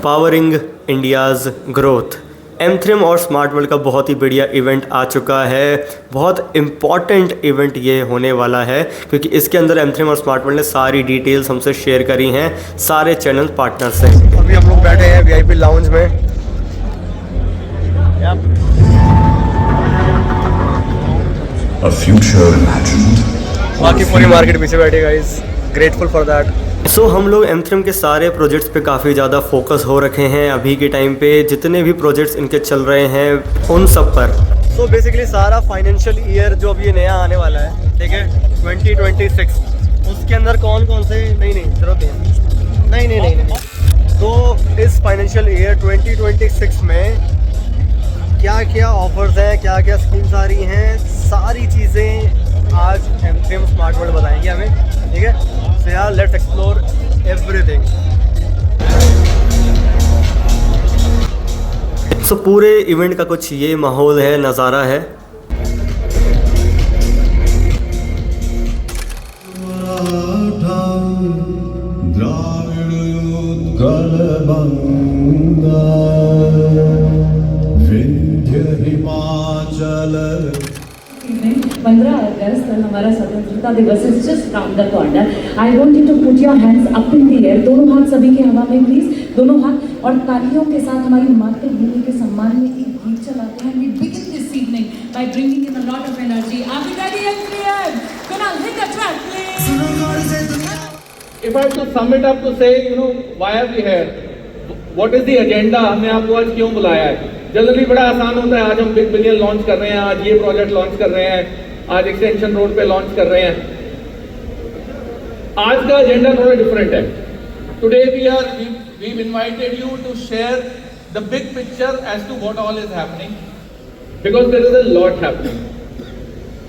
Powering India's growth. एमथ्रिम और smart world का बहुत ही बढ़िया इवेंट आ चुका है। बहुत इम्पॉर्टेंट इवेंट ये होने वाला है क्योंकि इसके अंदर एमथ्रिम और स्मार्ट वर्ल्ड ने सारी डिटेल्स हमसे शेयर करी हैं सारे चैनल पार्टनर से। अभी हम लोग बैठे हैं वीआईपी लाउंज में। A future imagined. बाकी पूरी मार्केट पीछे बैठे गाइस, ग्रेटफुल फॉर दैट। सो हम लोग एमथ्रिम के सारे प्रोजेक्ट्स पे काफ़ी ज़्यादा फोकस हो रखे हैं अभी के टाइम पे। जितने भी प्रोजेक्ट्स इनके चल रहे हैं उन सब पर। सो बेसिकली सारा फाइनेंशियल ईयर जो अभी नया आने वाला है, ठीक है, 2026, उसके अंदर कौन कौन से जरूरत नहीं। तो इस फाइनेंशियल ईयर 2026 में क्या क्या ऑफर्स हैं, क्या क्या स्कीम्स आ रही हैं, सारी चीज़ें आज एमथ्रिम स्मार्ट वर्ल्ड बताएंगे हमें, ठीक है। सो यार लेट्स एक्सप्लोर एवरीथिंग। सो पूरे इवेंट का कुछ ये माहौल है, नज़ारा है। हिमाचल 15 अगस्त हमारा स्वतंत्रता दिवस is just round the corner. I want you to put your hands up in the air, दोनों हाथ सभी के हवा में प्लीज, दोनों हाथ, और तालियों के साथ हमारी मातृभूमि के सम्मान में एक गीत चलाते हैं। We begin this evening by bringing in a lot of energy. Are we ready everyone? Kunal, hit the track please. If I have to sum it up to say, why are we here? What is the agenda? हमने आपको आज क्यों बुलाया है? Generally बड़ा आसान होता है, आज हम बिग बिलियन लॉन्च कर रहे हैं, आज ये प्रोजेक्ट लॉन्च कर रहे हैं, आज एक्सटेंशन रोड पे लॉन्च कर रहे हैं। आज का एजेंडा थोड़ा डिफरेंट है। Today we've invited you to share the big picture as to what all is happening, because there is a lot happening.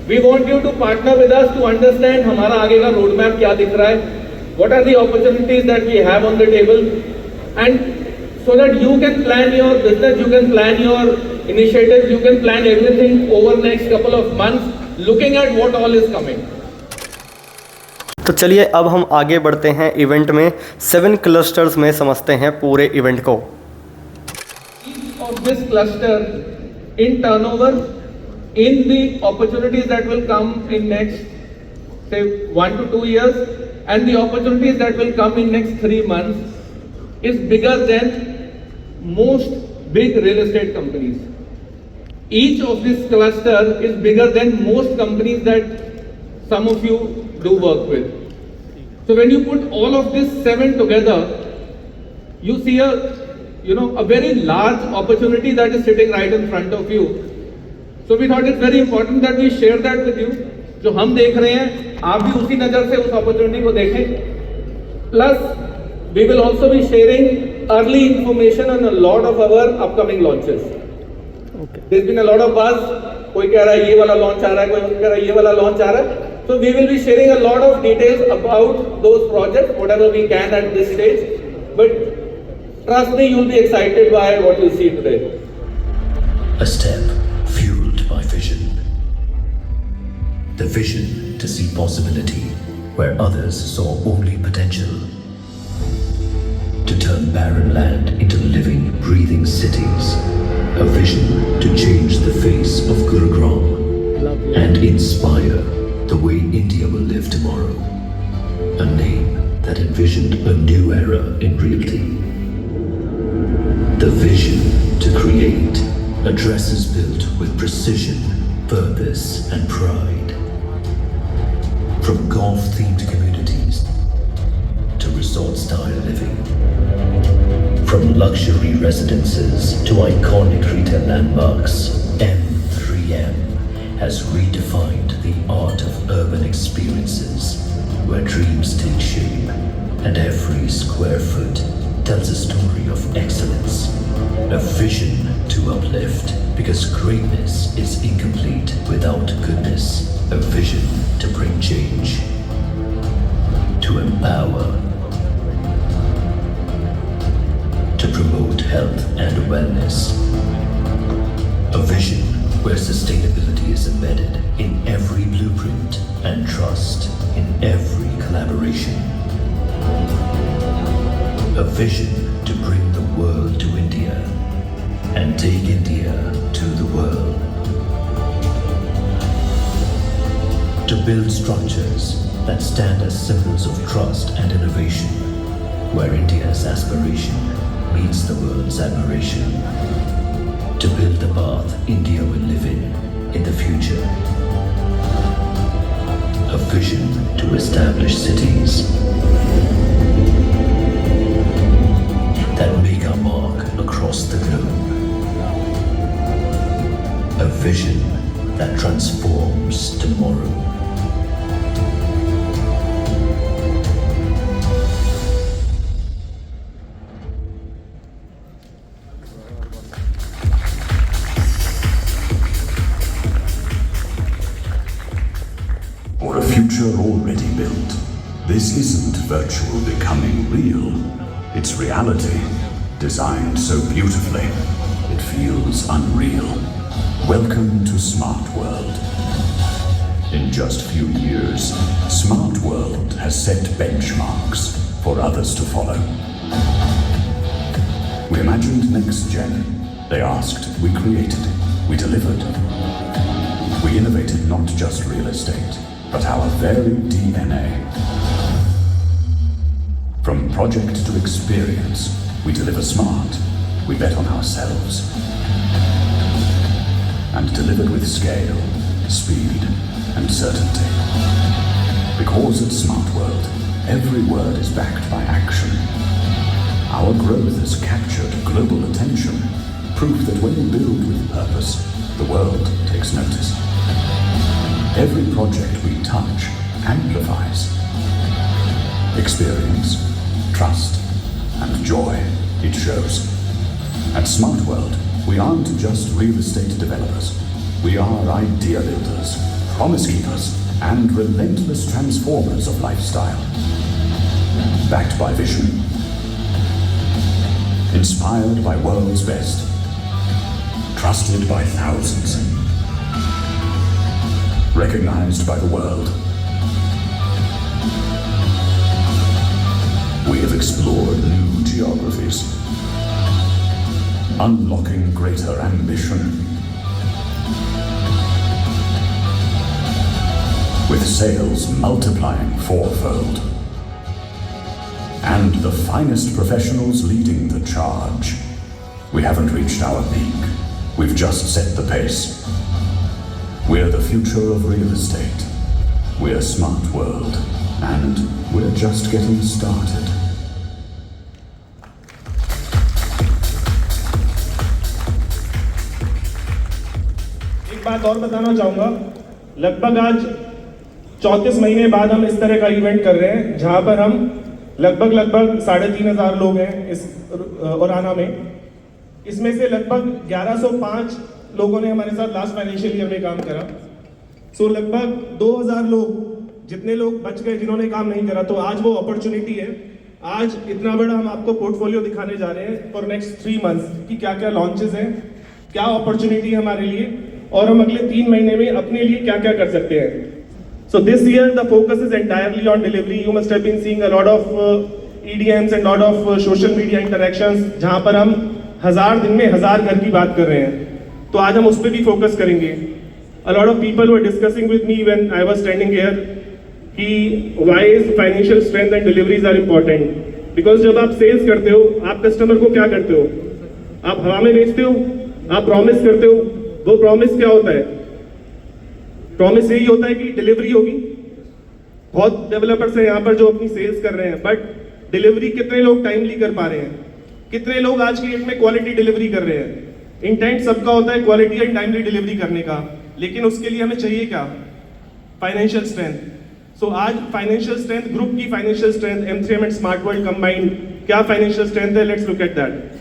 We want you to partner with us to understand हमारा आगे का road map क्या दिख रहा है, what are the opportunities that we have on the table, and so that you can plan your business, you can plan your initiatives, you can plan everything over next couple of months, looking at what all is coming. तो चलिए अब हम आगे बढ़ते हैं event में। 7 clusters में समझते हैं पूरे इवेंट को। Each of this cluster in turnover, in the opportunities that will come in next say 1 to 2 years, and the opportunities that will come in next 3 months is bigger than most big real estate companies. Each of this cluster is bigger than most companies that some of you do work with. So when you put all of this 7 together, you see a very large opportunity that is sitting right in front of you. So we thought it's very important that we share that with you. जो हम देख रहे हैं, आप भी उसी नज़र से उस अपॉर्चुनिटी को देखें। Plus, we will also be sharing early information on a lot of our upcoming launches. There's been a lot of buzz. कोई कह रहा है ये वाला लॉन्च आ रहा है, कोई कह रहा है ये वाला लॉन्च आ रहा है। So we will be sharing a lot of details about those projects, whatever we can at this stage. But trust me, you'll be excited by what you see today. A step fueled by vision. The vision to see possibility where others saw only potential. To turn barren land into living, breathing cities. A vision to change the face of Gurugram and inspire the way India will live tomorrow. A name that envisioned a new era in realty. The vision to create addresses built with precision, purpose and pride. From golf-themed communities to resort-style living. From luxury residences to iconic retail landmarks, M3M has redefined the art of urban experiences where dreams take shape and every square foot tells a story of excellence. A vision to uplift because greatness is incomplete without goodness. A vision to bring change, to empower, to promote health and wellness. A vision where sustainability is embedded in every blueprint and trust in every collaboration. A vision to bring the world take India to the world. To build structures that stand as symbols of trust and innovation, where India's aspiration meets the world's admiration. To build the path India will live in the future. A vision to establish cities that make our mark across the globe. A vision that transforms tomorrow. For a future already built. This isn't virtual becoming real. It's reality, designed so beautifully, it feels unreal. Welcome to Smart World. In just few years, Smart World has set benchmarks for others to follow. We imagined next gen. They asked, we created, we delivered. We innovated not just real estate, but our very DNA. From project to experience, we deliver smart, we bet on ourselves. And delivered with scale, speed, and certainty. Because at Smart World, every word is backed by action. Our growth has captured global attention, proof that when we build with purpose, the world takes notice. Every project we touch amplifies. Experience, trust, and joy, it shows. At Smart World, we aren't just real estate developers. We are idea builders, promise keepers, and relentless transformers of lifestyle. Backed by vision. Inspired by world's best. Trusted by thousands. Recognized by the world. We have explored new geographies, unlocking greater ambition. With sales multiplying fourfold, and the finest professionals leading the charge. We haven't reached our peak, we've just set the pace. We're the future of real estate. We're Smart World, and we're just getting started. एक बात और बताना चाहूँगा, लगभग आज 34 महीने बाद हम इस तरह का इवेंट कर रहे हैं, जहाँ पर हम लगभग 3,500 लोग हैं इस औराना में। इसमें से लगभग 1105 लोगों ने हमारे साथ लास्ट फाइनेंशियल ईयर में काम करा। सो लगभग 2000 लोग, जितने लोग बच गए जिन्होंने काम नहीं करा, तो आज वो अपॉर्चुनिटी है। आज इतना बड़ा हम आपको पोर्टफोलियो दिखाने जा रहे हैं फॉर नेक्स्ट 3 मंथ्स कि क्या क्या लॉन्चेस हैं, क्या अपॉर्चुनिटी है हमारे लिए, और हम अगले 3 महीने में अपने लिए क्या क्या कर सकते हैं। So this year the focus is entirely on delivery. You must have been seeing a lot of EDMs and lot of social media interactions, जहाँ पर हम 1000 दिन में 1000 घर की बात कर रहे हैं। तो आज हम उस पर भी फोकस करेंगे। A lot of people were discussing with me when I was standing here कि why is financial strength and deliveries are important. Because जब आप सेल्स करते हो, आप कस्टमर को क्या करते हो? आप हवा में बेचते हो, आप प्रॉमिस करते हो। वो प्रॉमिस क्या होता है? प्रॉमिस यही होता है कि डिलीवरी होगी। बहुत डेवलपर्स हैं यहाँ पर जो अपनी सेल्स कर रहे हैं, बट डिलीवरी कितने लोग टाइमली कर पा रहे हैं? कितने लोग आज की डेट में क्वालिटी डिलीवरी कर रहे हैं? इंटेंट सबका होता है क्वालिटी एंड टाइमली डिलीवरी करने का, लेकिन उसके लिए हमें चाहिए क्या? Financial strength. सो आज फाइनेंशियल स्ट्रेंथ, ग्रुप की financial strength, M3M and smart world combined, क्या फाइनेंशियल स्ट्रेंथ है? Let's look at that.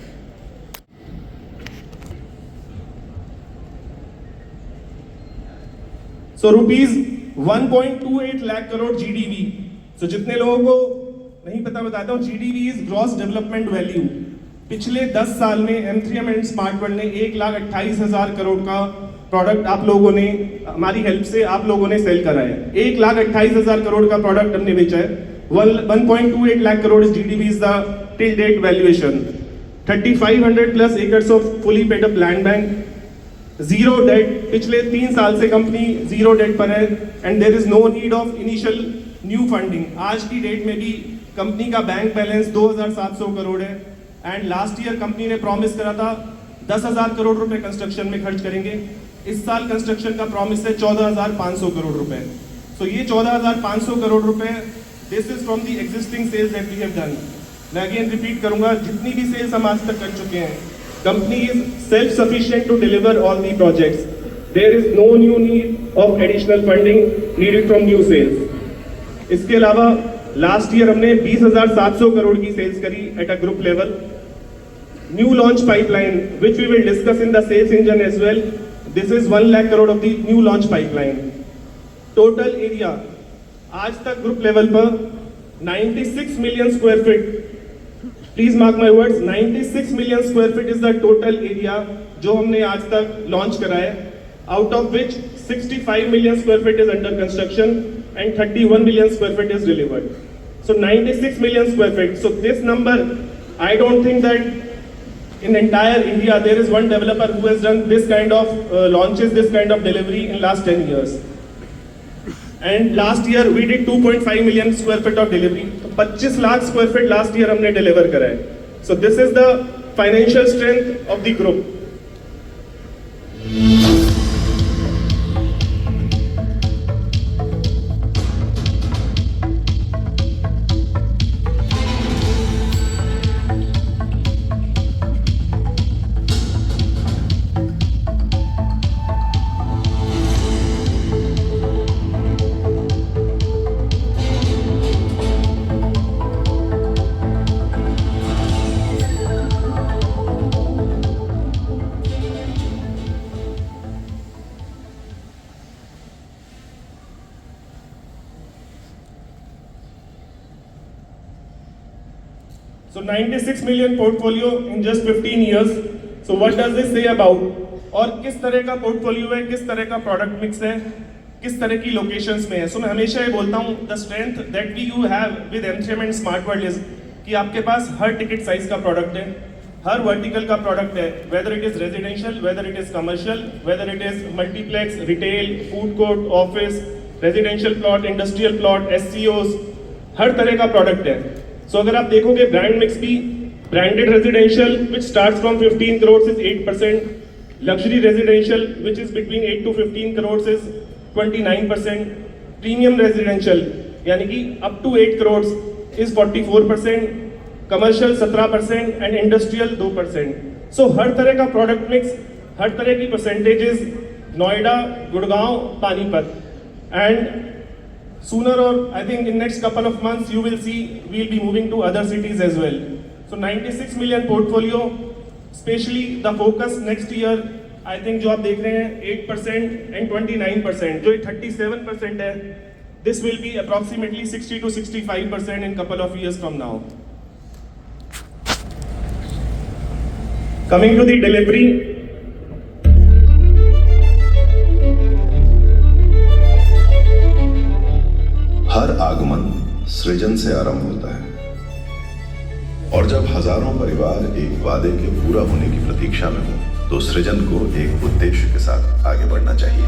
So rupees 1.28 lakh crore GDV. So जितने लोगों को नहीं पता बताता हूँ, GDV is gross development value. पिछले 10 साल में M3M एंड स्मार्ट वर्ल्ड ने 1,28,000 करोड़ का प्रोडक्ट आप लोगों ने, हमारी हेल्प से आप लोगों ने सेल करा है। 1,28,000 करोड़ का प्रोडक्ट हमने बेचा है। 1.28 lakh crore GDV is the till date valuation. 3,500 plus acres of fully paid up land bank, zero debt. पिछले 3 साल से कंपनी जीरो डेट पर है and there is no need of initial new funding. आज की डेट में भी कंपनी का बैंक बैलेंस 2,700 करोड़ है एंड लास्ट ईयर कंपनी ने प्रॉमिस करा था 10,000 करोड़ रुपए कंस्ट्रक्शन में खर्च करेंगे. इस साल कंस्ट्रक्शन का प्रॉमिस है 14,500 करोड़ रुपए. सो ये 14,500 करोड़ रुपए this is from the existing sales that we have done. मैं अगेन रिपीट करूंगा, जितनी भी सेल्स हम आज तक कर चुके हैं, company is self sufficient to deliver all the projects. There is no new need of additional funding needed from new sales. इसके अलावा लास्ट ईयर हमने 20,700 करोड़ की सेल्स करी at a group level. New launch pipeline which we will discuss in the sales engine as well. This is 1 lakh crore of the new launch pipeline. Total area आज तक group level पर 96 million square feet. Please mark my words, 96 million square feet is the total area जो हमने आज तक launch करा है, out of which 65 million square feet is under construction and 31 million square feet is delivered. So 96 million square feet. So this number, I don't think that in entire India there is one developer who has done this kind of launches, this kind of delivery in last 10 years. And last year we did 2.5 million square feet of delivery. 25 lakh square feet last year हमने deliver करा है. So this is the financial strength of the group. So 96 million portfolio in just 15 years. So what does this say about? और किस तरह का portfolio है, किस तरह का प्रोडक्ट मिक्स है, किस तरह की लोकेशंस में है. So मैं हमेशा ये बोलता हूँ, the strength that we you have with M3M and Smart World is कि आपके पास हर टिकट साइज का प्रोडक्ट है, हर वर्टिकल का प्रोडक्ट है, whether it is residential, whether it is commercial, whether it is multiplex, retail, food court, office, residential plot, industrial plot, SCOs, हर तरह का product है. So अगर आप देखोगे ब्रांड मिक्स भी, branded residential which starts from 15 crores is 8%, luxury residential which is between 8 to 15 crores is 29%, premium residential यानी कि up to 8 crores is 44%, commercial 17% and industrial 2%. So हर तरह का प्रोडक्ट मिक्स, हर तरह की percentages, Noida, Gurgaon, Panipat, and sooner or I think in next couple of months you will see we'll be moving to other cities as well. So 96 million portfolio, especially the focus next year I think जो आप देख रहे हैं 8% and 29%, जो 37% है, this will be approximately 60 to 65% in couple of years from now. Coming to the delivery. हर आगमन सृजन से आरंभ होता है और जब हजारों परिवार एक वादे के पूरा होने की प्रतीक्षा में हो तो सृजन को एक उद्देश्य के साथ आगे बढ़ना चाहिए.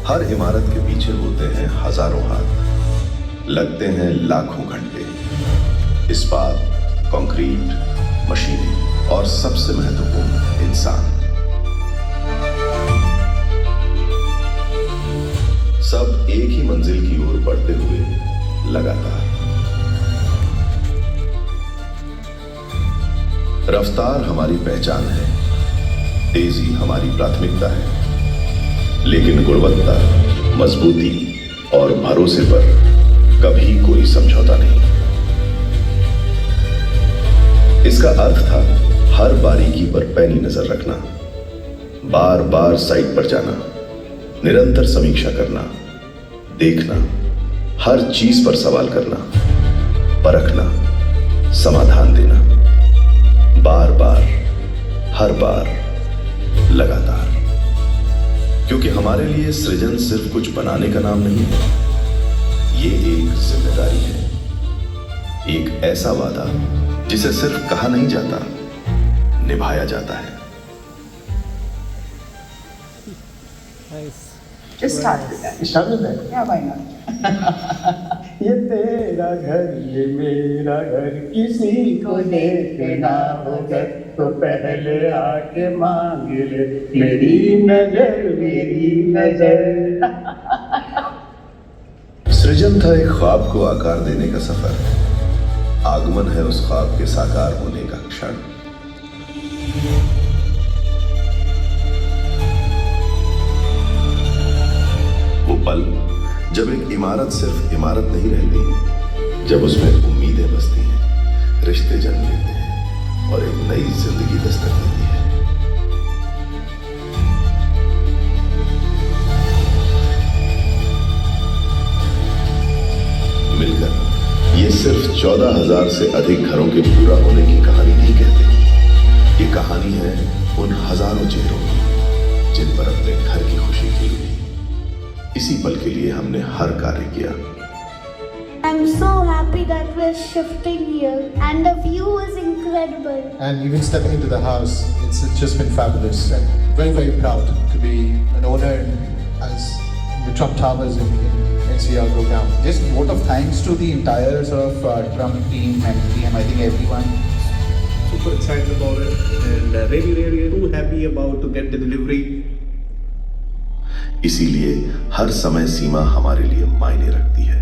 हर इमारत के पीछे होते हैं हजारों हाथ, लगते हैं लाखों घंटे. इस्पात, कंक्रीट, मशीनें और सबसे महत्वपूर्ण इंसान. सब एक ही मंजिल की ओर बढ़ते हुए लगातार. रफ्तार हमारी पहचान है, तेजी हमारी प्राथमिकता है, लेकिन गुणवत्ता, मजबूती और भरोसे पर कभी कोई समझौता नहीं. इसका अर्थ था हर बारीकी पर पैनी नजर रखना, बार बार साइट पर जाना, निरंतर समीक्षा करना, देखना, हर चीज पर सवाल करना, परखना, समाधान देना, बार बार, हर बार, लगातार. क्योंकि हमारे लिए सृजन सिर्फ कुछ बनाने का नाम नहीं है, ये एक जिम्मेदारी है, एक ऐसा वादा जिसे सिर्फ कहा नहीं जाता, निभाया जाता है। Just start with that. Start with that. Yeah, why not? ये तेरा घर ये मेरा घर, किसी को देखना होगा तो पहले आके मांग ले, मेरी नजर। सृजन था एक ख्वाब को आकार देने का सफर, आगमन है उस ख्वाब के साकार होने का क्षण। वो पल जब एक इमारत सिर्फ इमारत नहीं रहती, जब उसमें उम्मीदें बसती हैं, रिश्ते जन्म लेते हैं और एक नई जिंदगी दस्तक देती है। मिलकर ये सिर्फ 14,000 से अधिक घरों के पूरा होने की कहानी नहीं कहते, ये कहानी है उन हजारों चेहरों की जिन पर अपने घर की खुशी खिली। इसी पल के लिए हमने हर कार्य किया। I'm so happy that we're shifting here and the view is incredible. And even stepping into the house, it's just been fabulous and very, very proud to be an owner as the Trump Towers in NCR Gurgaon. Just vote of thanks to the entire sort of Trump team and team. I think everyone Super excited about it and really too happy about to get the delivery. इसीलिए हर समय सीमा हमारे लिए मायने रखती है,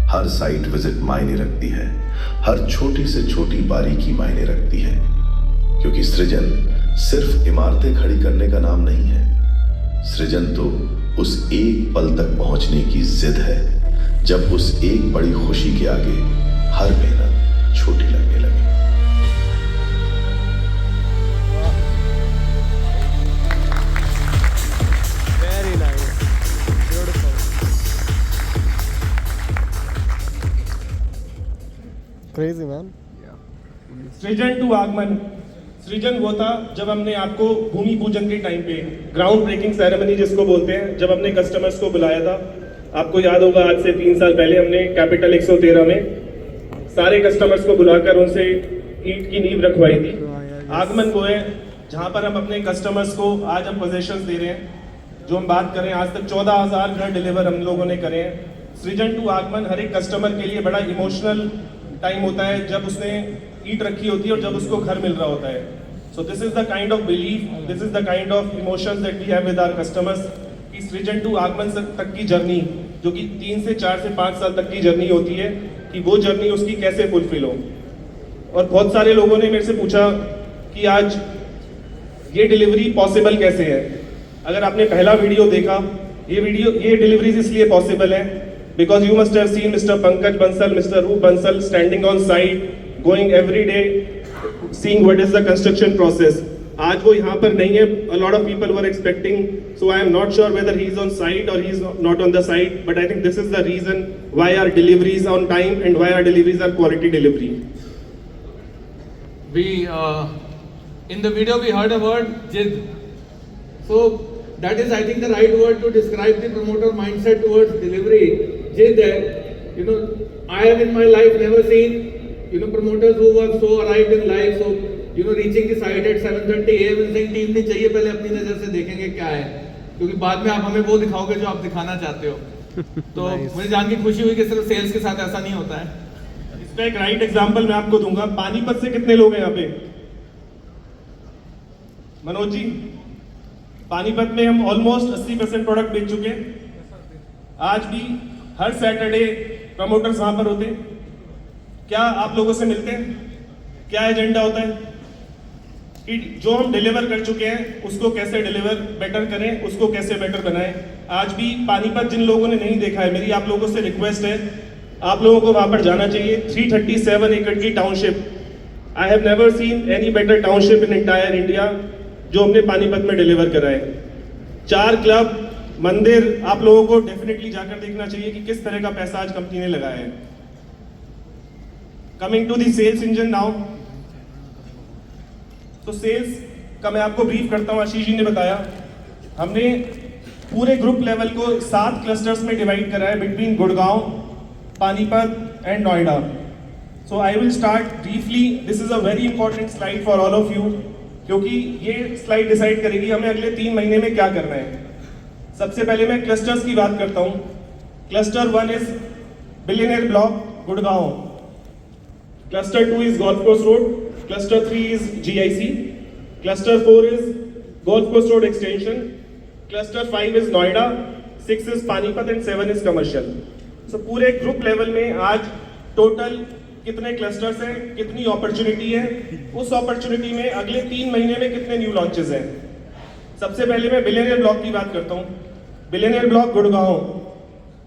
हर site visit मायने रखती है, हर छोटी से छोटी बारीकी मायने रखती है, क्योंकि सृजन सिर्फ इमारतें खड़ी करने का नाम नहीं है। सृजन तो उस एक पल तक पहुंचने की जिद है, जब उस एक बड़ी खुशी के आगे हर मेहनत छोटी लगने लगे। Crazy man. सृजन टू आगमन। सृजन वो था जब हमने आपको भूमि पूजन के टाइम पे ग्राउंड ब्रेकिंग सेरेमनी जिसको बोलते हैं, जब हमने कस्टमर्स को बुलाया था। आपको याद होगा आज से 3 साल पहले हमने कैपिटल 113 में सारे कस्टमर्स को बुलाकर उनसे ईंट की नींव रखवाई थी। आगमन वो है जहाँ पर हम अपने कस्टमर्स को आज हम पोजेशंस दे रहे हैं। जो हम बात करें, आज तक 14,000 घर डिलीवर हम लोगों ने करे हैं। सृजन टू आगमन हर एक कस्टमर के लिए बड़ा इमोशनल टाइम होता है जब उसने ईंट रखी होती है और जब उसको घर मिल रहा होता है। So this is the kind of belief, this is the kind of emotions that we have with our customers कि सृजन टू आगमन तक की जर्नी, जो कि 3 से 4 से 5 साल तक की जर्नी होती है, कि वो जर्नी उसकी कैसे फुलफिल हो। और बहुत सारे लोगों ने मेरे से पूछा कि आज ये डिलीवरी पॉसिबल कैसे है। अगर आपने पहला वीडियो देखा, ये डिलीवरीज इसलिए पॉसिबल है because you must have seen Mr. Pankaj Bansal, Mr. Roop Bansal standing on site, going every day, seeing what is the construction process. आज वो यहाँ पर नहीं है. A lot of people were expecting, so I am not sure whether he is on site or he is not on the site, but I think this is the reason why our deliveries on time and why our deliveries are quality delivery. We in the video we heard a word jid. So that is I think the right word to describe the promoter mindset towards delivery. Jid hai. You know, I have in my life never seen, you know, promoters who were so arrived in life, so you know, reaching the site at 7:30 AM and saying team नहीं चाहिए, पहले अपनी नजर से देखेंगे क्या है, क्योंकि बाद में आप हमें वो दिखाओगे जो आप दिखाना चाहते हो. तो मुझे जान के खुशी हुई कि सिर्फ सेल्स के साथ ऐसा नहीं होता है. इसका एक राइट एग्जांपल मैं आपको दूंगा. पानीपत से कितने लोग हैं यहाँ पे? मनोज जी, पानीपत में हम ऑलमोस्ट 80% प्रोडक्ट बेच चुके हैं. आज भी हर सैटरडे प्रमोटर्स वहां पर होते हैं. क्या आप लोगों से मिलते हैं? क्या एजेंडा होता है कि जो हम डिलीवर कर चुके हैं उसको कैसे डिलीवर बेटर करें, उसको कैसे बेटर बनाएं. आज भी पानीपत जिन लोगों ने नहीं देखा है, मेरी आप लोगों से रिक्वेस्ट है, आप लोगों को वहां पर जाना चाहिए. 337 एकड़ की township. I have never seen any better township in entire India जो हमने पानीपत में डिलीवर कराए. 4 क्लब, मंदिर, आप लोगों को डेफिनेटली जाकर देखना चाहिए कि किस तरह का पैसा आज कंपनी ने लगाया है. Coming to the sales engine now. तो सेल्स का मैं आपको ब्रीफ करता हूं. आशीष जी ने बताया, हमने पूरे ग्रुप लेवल को 7 क्लस्टर्स में डिवाइड करा है between Gurgaon, Panipat and Noida. So I will start briefly. This is a very important slide for all of you, क्योंकि ये स्लाइड डिसाइड करेगी हमें अगले 3 महीने में क्या करना है। सबसे पहले मैं क्लस्टर्स की बात करता हूँ। Cluster 1 is billionaire block Gurgaon, cluster 2 is golf course road, cluster 3 is GIC, cluster 4 is golf course road extension, cluster 5 is Noida, 6 is Panipat and 7 is commercial. So पूरे ग्रुप लेवल में आज टोटल कितने क्लस्टर्स हैं, कितनी अपॉर्चुनिटी है, उस अपॉर्चुनिटी में अगले 3 महीने में कितने न्यू लॉन्चेस हैं। सबसे पहले मैं बिलियनियर ब्लॉक की बात करता हूँ। Billionaire block Gurgaon,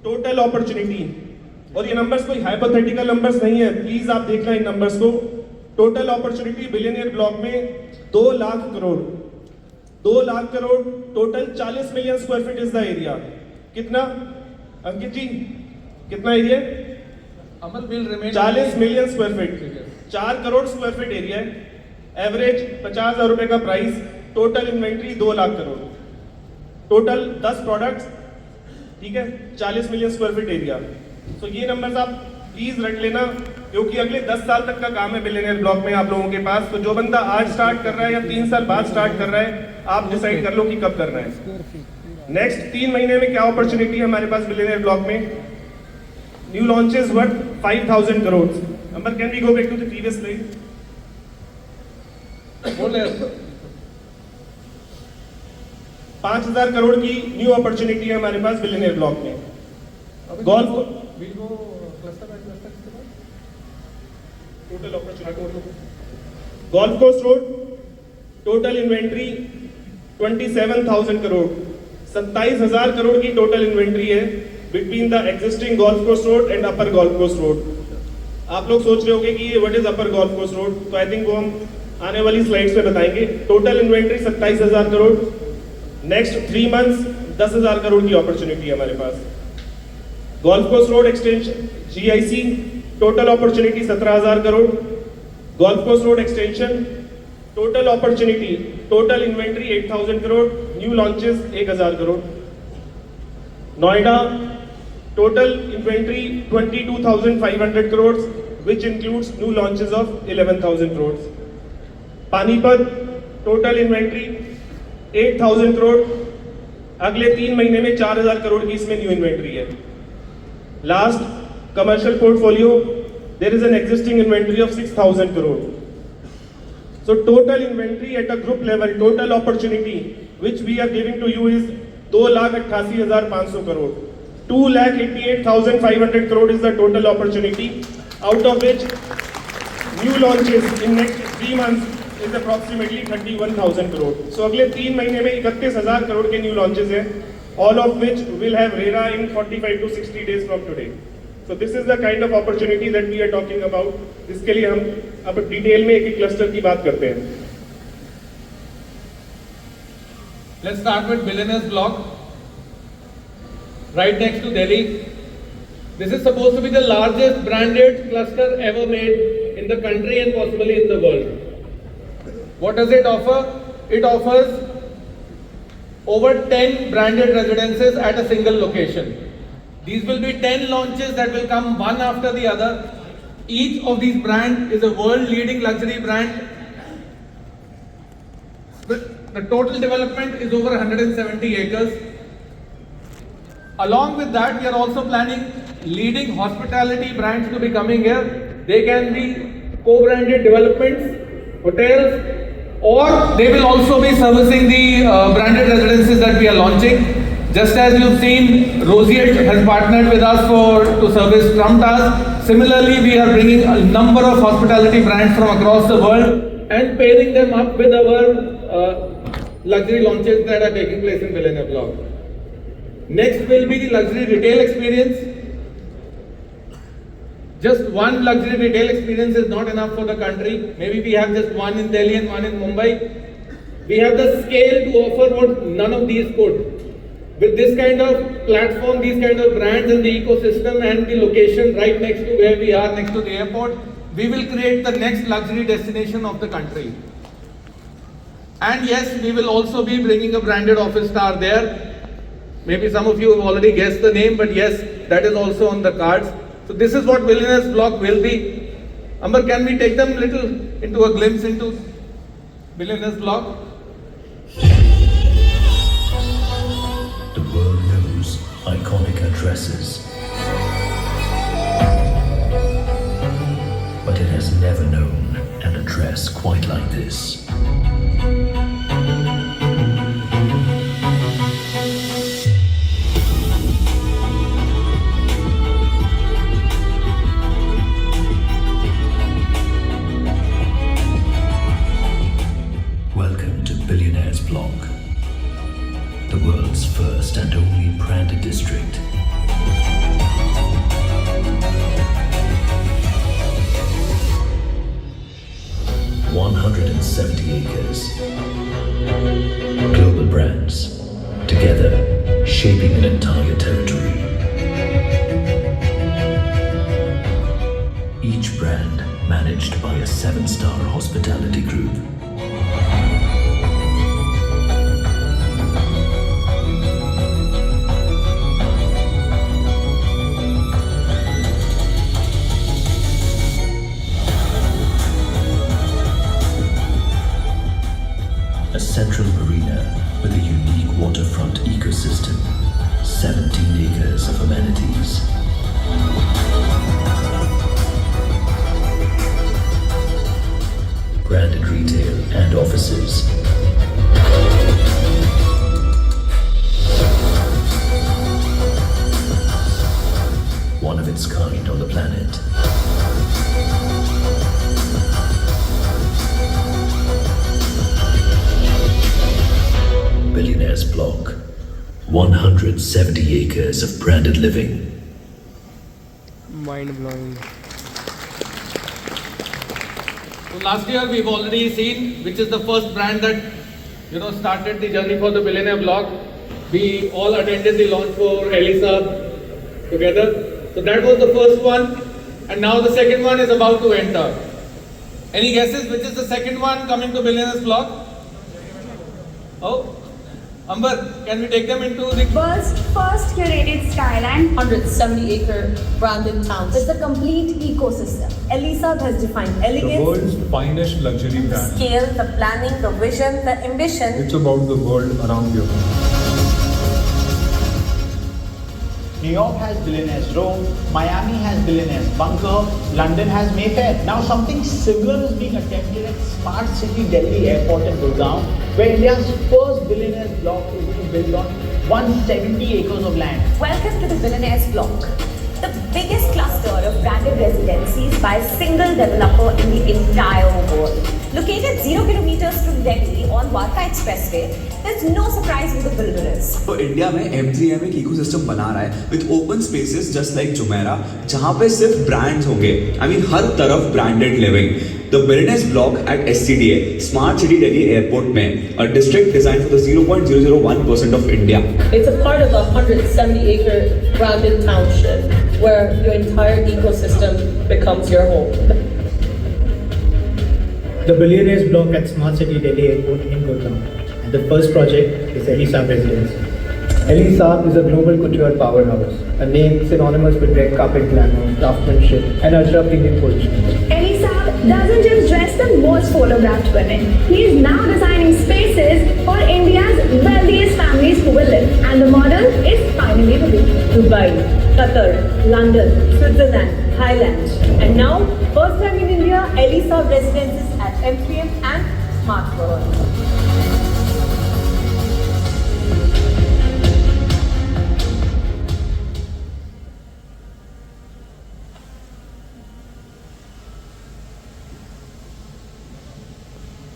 total opportunity, और ये नंबर्स कोई हाइपोथेटिकल नंबर्स नहीं है, प्लीज आप देखना इन नंबर्स को। टोटल अपॉर्चुनिटी बिलियनियर ब्लॉक में 2 lakh crore, 2 lakh crore, total 40 million square feet is the area. कितना अंकित जी, कितना area? Amal will remain 40 million square feet, 4 crore square feet area है, एवरेज 50,000 रुपए का price, total inventory 2 lakh crore, total 10 products, ठीक है, 40 मिलियन स्क्वायर फीट एरिया। तो ये नंबर्स आप प्लीज रख लेना, क्योंकि अगले 10 साल तक का काम है बिलियनियर ब्लॉक में आप लोगों के पास। तो जो बंदा आज स्टार्ट कर रहा है या 3 साल बाद स्टार्ट कर रहा है, आप डिसाइड कर लो कि कब करना है। नेक्स्ट 3 महीने में क्या अपॉर्चुनिटी है हमारे पास बिलियनियर ब्लॉक में? New launches worth 5,000 crore. Number can we go back to the previous slide? 5,000 crore की न्यू अपॉर्चुनिटी है हमारे पास बिलियनियर ब्लॉक में। Golf total opportunity, golf course road total inventory 27,000 crore, 27,000 crore की टोटल इन्वेंट्री है between the existing golf course road and upper golf course road. आप लोग सोच रहे होंगे कि ये what is upper golf course road, तो आई थिंक वो हम आने वाली स्लाइड्स में बताएंगे। Total inventory 27,000 crore, next 3 months 10,000 crore की अपॉर्चुनिटी है हमारे पास। Golf course road extension GIC, total opportunity 17,000 crore, golf course road extension total opportunity, total inventory 8,000 crore, new launches 1,000 crore. Noida total inventory 22,500 crore, which includes new launches of 11,000 crore. Panipat total inventory 8,000 crore, अगले 3 महीने में 4,000 करोड़ की इसमें new inventory है। Last commercial portfolio, there is an existing inventory of 6,000 crore. So total inventory at a group level, total opportunity which we are giving to you is 2,88,500 crore. 2,88,500 crore is the total opportunity, out of which new launches in next 3 months is approximately 31,000 crore. So अगले 3 महीने में 31,000 करोड़ के new launches हैं, all of which will have RERA in 45 to 60 days from today. So this is the kind of opportunity that we are talking about. इसके लिए हम अब detail में एक क्लस्टर की बात करते हैं। Let's start with Billionaires Block, right next to Delhi. This is supposed to be the largest branded cluster ever made in the country and possibly in the world. What does it offer? It offers over 10 branded residences at a single location. These will be 10 launches that will come one after the other. Each of these brands is a world-leading luxury brand. The total development is over 170 acres. Along with that, we are also planning leading hospitality brands to be coming here. They can be co-branded developments, hotels, or they will also be servicing the branded residences that we are launching. Just as you've seen, Roseate has partnered with us to service Trump Towers. Similarly, we are bringing a number of hospitality brands from across the world and pairing them up with our luxury launches that are taking place in Billionaire Block. Next will be the luxury retail experience. Just one luxury retail experience is not enough for the country. Maybe we have just one in Delhi and one in Mumbai. We have the scale to offer what none of these could. With this kind of platform, these kind of brands in the ecosystem and the location right next to where we are, next to the airport, we will create the next luxury destination of the country. And yes, we will also be bringing a branded office star there. Maybe some of you have already guessed the name, but yes, that is also on the cards. So this is what Billionaires Block will be. Amber, can we take them little into a glimpse into Billionaires Block? The world knows iconic addresses, but it has never known an address quite like this. Welcome to Billionaires Block, the world's first and only branded district. ...170 acres. Global brands, together, shaping an entire territory. Each brand managed by a 7-star hospitality group. A central marina with a unique waterfront ecosystem, 17 acres of amenities. Branded retail and offices. One of its kind on the planet. Billionaires Block, 170 acres of branded living. Mind blowing. So last year we've already seen which is the first brand that started the journey for the Billionaire Block. We all attended the launch for Elisa together. So that was the first one, and now the second one is about to enter. Any guesses which is the second one coming to Billionaires Block? Oh, Amber, can we take them into the World's first curated skyline. 170-acre branded town. It's a complete ecosystem. Elisa has defined elegance, The world's finest luxury brand. scale, the planning, the vision, the ambition. It's about the world around you. New York has Billionaires Row, Miami has Billionaires Bunker, London has Mayfair. Now something similar is being attempted at Smart City Delhi Airport in Gurgaon, where India's first Billionaires Block is being built on 170 acres of land. Welcome to the Billionaires Block, the biggest cluster of branded residencies by a single developer in the entire world. Located 0 kilometers from Delhi on Dwarka Expressway, there's no surprise who the builder is. तो India में M3M एक ecosystem बना रहा है with open spaces just like Jumeirah, जहां पे सिर्फ brands होंगे. आई मीन हर तरफ branded living. The billionaires block at SCDA, smart city Delhi airport में, a district designed for the 0.001% of India. It's a part of a 170-acre branded township where your entire ecosystem becomes your home. The Billionaires Block at Smart City Delhi Airport in Gurgaon. And the first project is Elisa Residence. Elisa is a global couture powerhouse, a name synonymous with red carpet glamour, craftsmanship, and ultra-premium positioning. Elisa doesn't just dress the most photographed women. He is now designing spaces for India's wealthiest families who will live. And the model is finally revealed. Dubai, Qatar, London, Switzerland, Thailand. And now, first time in India, Elisa Residences at M3M and Smart World.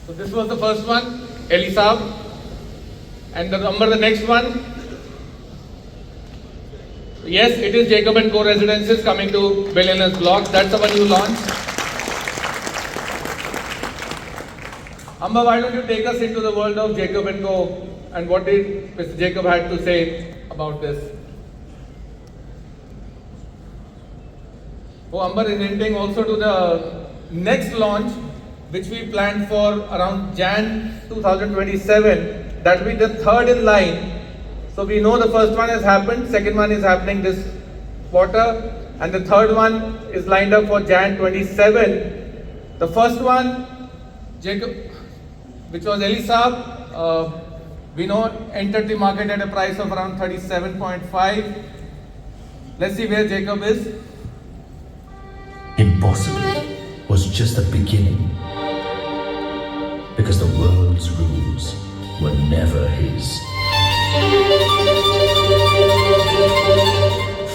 So this was the first one, Elisa, and the next one. Yes, it is Jacob & Co Residences coming to Billionaires Block. That's our new launch. Amba, why don't you take us into the world of Jacob & Co and what did Mr. Jacob had to say about this? Oh, Amber is hinting also to the next launch, which we planned for around Jan 2027. That will be the third in line. So we know the first one has happened, second one is happening this quarter, and the third one is lined up for Jan 27. The first one, Jacob, which was Elisab, we know entered the market at a price of around 37.5. Let's see where Jacob is. Impossible was just the beginning, because the world's rules were never his.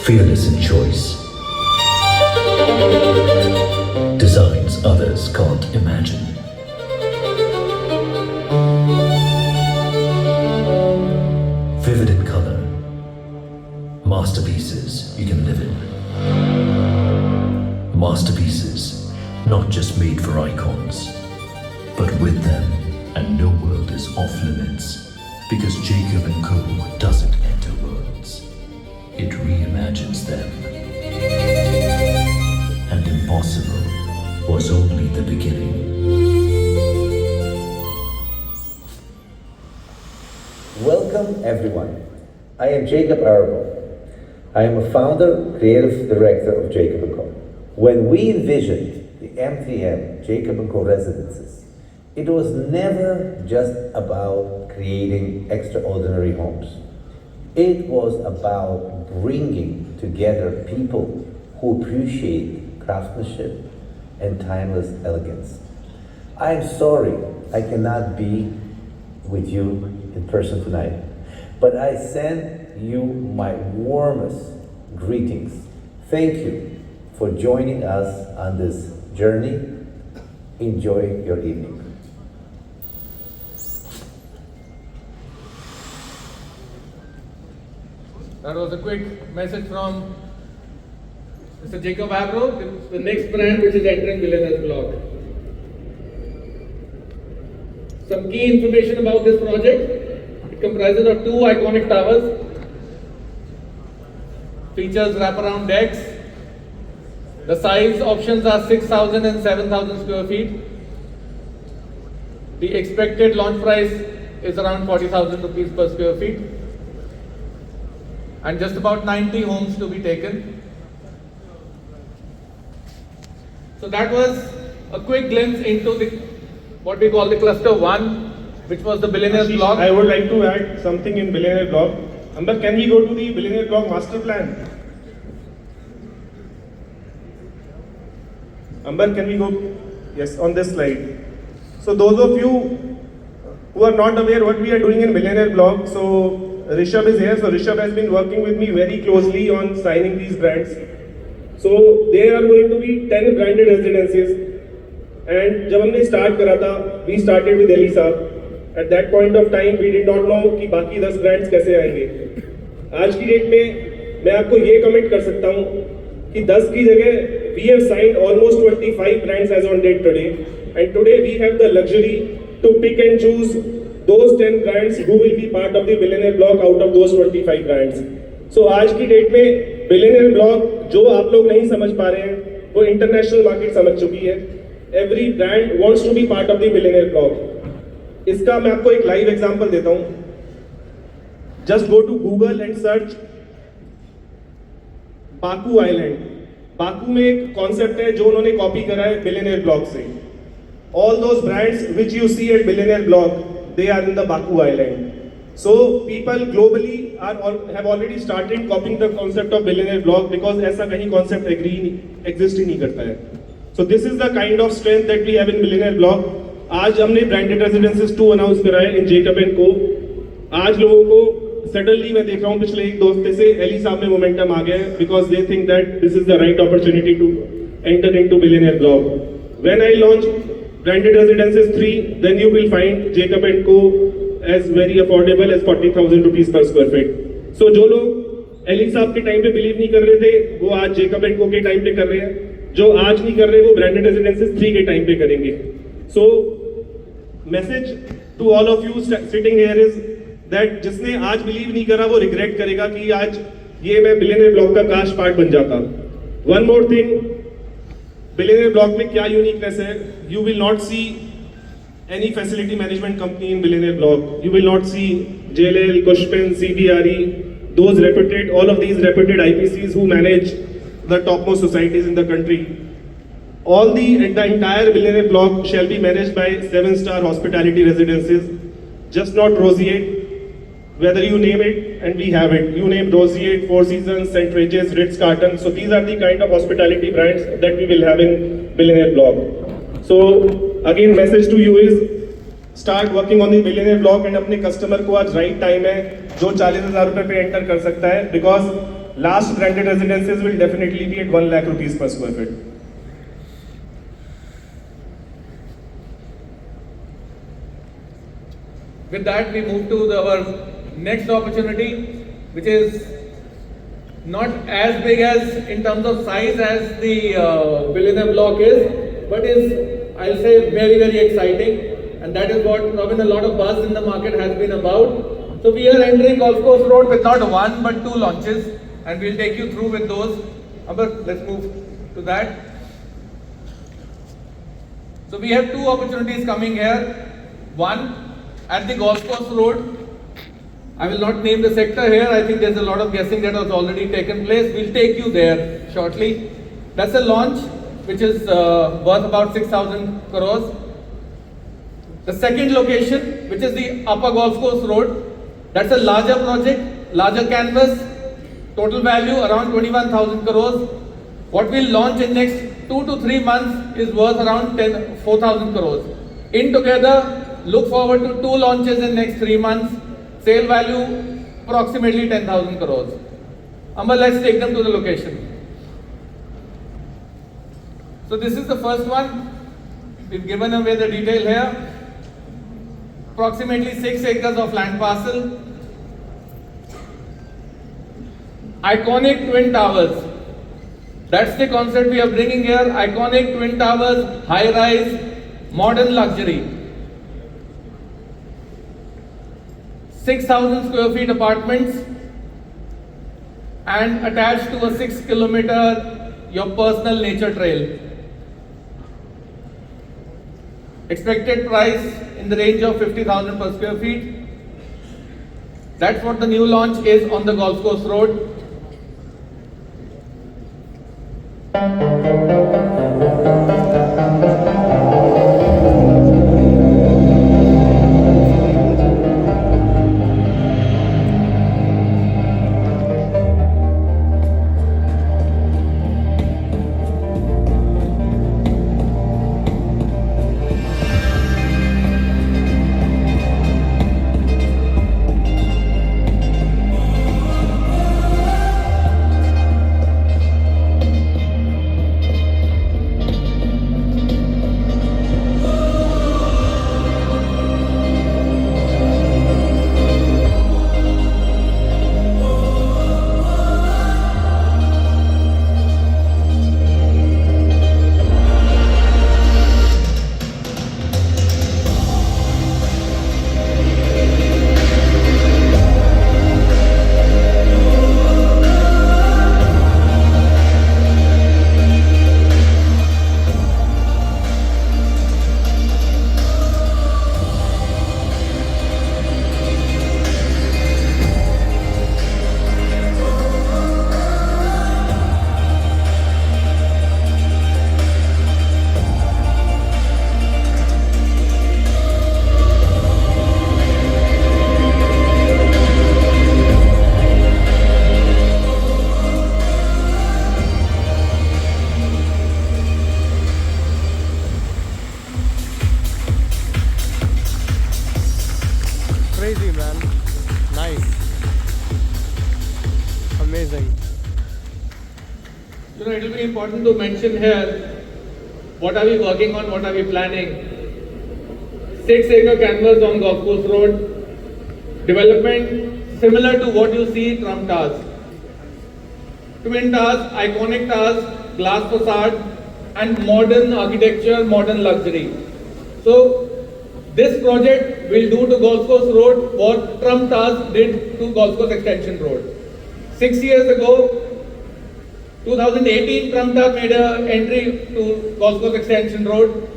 Fearless in choice, designs others can't imagine. Vivid in color, masterpieces you can live in. Masterpieces not just made for icons, but with them, and no world is off limits, because Jacob & Co. doesn't enter worlds, it reimagines them. And impossible was only the beginning. Welcome everyone. I am Jacob Arable. I am a founder, creative director of Jacob & Co. When we envisioned the MTM Jacob & Co. residences, it was never just about creating extraordinary homes. It was about bringing together people who appreciate craftsmanship and timeless elegance. I am sorry I cannot be with you in person tonight, but I send you my warmest greetings. Thank you for joining us on this journey. Enjoy your evening. That was a quick message from Mr. Jacob Abro, the next brand which is entering Billionaire's Block. Some key information about this project. It comprises of 2 iconic towers, features wraparound decks. The size options are 6,000 and 7,000 square feet. The expected launch price is around 40,000 rupees per square feet. And just about 90 homes to be taken. So that was a quick glimpse into what we call the cluster 1, which was the Billionaire's Block. I would like to add something in Billionaire Block. Amber, can we go to the Billionaire Block master plan? Amber, can we go? Yes, on this slide. So those of you who are not aware what we are doing in Billionaire Block, so Rishabh is here. So Rishabh has been working with me very closely on signing these brands. So there are going to be 10 branded residences. And जब हमने start करा था, we started with Elisab. At that point of time, we did not know कि बाकी 10 brands कैसे आएंगे. आज की डेट में मैं आपको ये कमेंट कर सकता हूँ कि 10 की जगह we have signed almost 25 brands as on date today. And today we have the luxury to pick and choose those 10 brands who will be part of the Billionaire Block out of those 25 brands. So आज की date में Billionaire Block जो आप लोग नहीं समझ पा रहे हैं वो इंटरनेशनल मार्केट समझ चुकी है. Every brand wants to be part of the Billionaire Block. इसका मैं आपको एक लाइव एग्जांपल देता हूँ. Just go to Google and search Baku island. Baku में एक कॉन्सेप्ट है जो उन्होंने कॉपी करा है Billionaire Block से. All those brands which you see at Billionaire Block, they are in the Baku Island. So people globally have already started copying the concept of Billionaire Block because ऐसा कहीं concept exist ही नहीं करता है. So this is the kind of strength that we have in Billionaire Block. आज हमने branded residences 2 announce करा है in Jacob & Co. आज लोगों को suddenly मैं देख रहा हूँ पिछले 1-2 हफ्ते से Elisab में momentum आ गया है because they think that this is the right opportunity to enter into Billionaire Block. When I launch branded residences 3, then you will find Jacob & Co. as very affordable as 40,000 rupees per square feet. So जो लोग Elisab के time पे believe नहीं कर रहे थे वो आज Jacob & Co. के टाइम पे कर रहे हैं. जो आज नहीं कर रहे वो branded residences 3 के टाइम पे करेंगे. So message to all of you sitting here is that जिसने आज बिलीव नहीं करा वो रिग्रेट करेगा कि आज ये मैं Billionaire Block का काश पार्ट बन जाता. One more thing, Billionaire Block में क्या यूनिकनेस है? You will not see any facility management company in Billionaire Block. You will not see JLL, Cushman, CBRE, those reputed, all of these reputed IPCs who manage the topmost societies in the country. The entire billionaire block shall be managed by 7-star hospitality residences, just not Roseate. Whether you name it, and we have it. You name Roseate, Four Seasons, St. Regis, Ritz-Carlton. So these are the kind of hospitality brands that we will have in billionaire block. So again, message to you is start working on the billionaire block and अपने customer को आज right time है जो 40,000 रुपए पे enter कर सकता है, because last branded residences will definitely be at 1 lakh rupees per square feet. With that, we move to our next opportunity, which is not as big as in terms of size as the billionaire block is, but is, I'll say, very, very exciting, and that is what Robin, a lot of buzz in the market has been about. So we are entering Golf Course Road with not one but 2 launches, and we'll take you through with those. Amber, let's move to that. So we have 2 opportunities coming here. One at the Golf Course Road. I will not name the sector here. I think there's a lot of guessing that has already taken place. We'll take you there shortly. That's a launch which is worth about 6,000 crores. The second location, which is the Upper Golf Course Road, that's a larger project, larger canvas, total value around 21,000 crores. What we'll launch in next 2 to 3 months is worth around 4,000 crores. In together, look forward to 2 launches in next 3 months. Sale value approximately 10,000 crores. Amber, let's take them to the location. So this is the first one. We've given away the detail here. Approximately 6 acres of land parcel. Iconic twin towers. That's the concept we are bringing here. Iconic twin towers, high rise, modern luxury. 6,000 square feet apartments and attached to a 6 kilometer your personal nature trail. Expected price in the range of 50,000 per square feet. That's what the new launch is on the Golf Course Road. Crazy, man. Nice. Amazing. You know, it will be important to mention here, what are we working on, what are we planning? 6-acre canvas on Golf Course Road. Development similar to what you see Trump Towers. Twin towers, iconic towers, glass facade, and modern architecture, modern luxury. So, this project will do to Golf Course Road what Trump Towers did to Golf Course Extension Road. 6 years ago, 2018, Trump Tower made an entry to Golf Course Extension Road,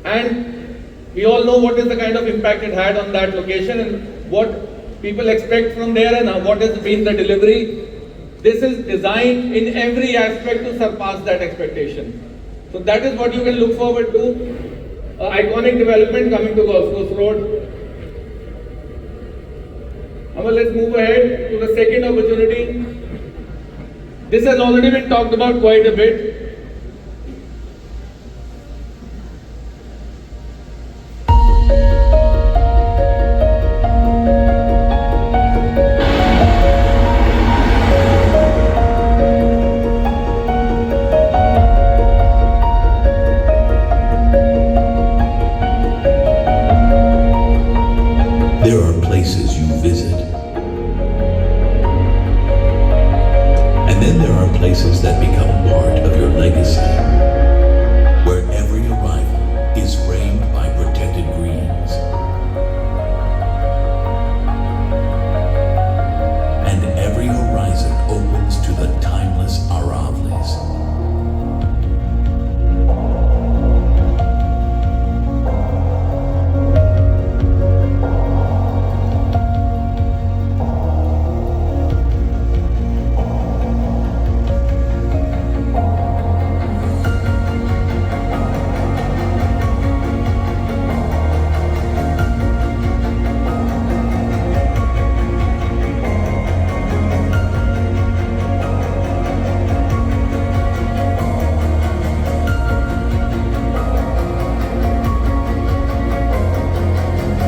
and we all know what is the kind of impact it had on that location and what people expect from there and what has been the delivery. This is designed in every aspect to surpass that expectation. So that is what you can look forward to. Iconic development coming to Golf Course Road. Now let's move ahead to the second opportunity. This has already been talked about quite a bit. There are places you visit. And then there are places that become part of your legacy, where every arrival is framed by protected greens. And every horizon opens to the timeless Aravlis.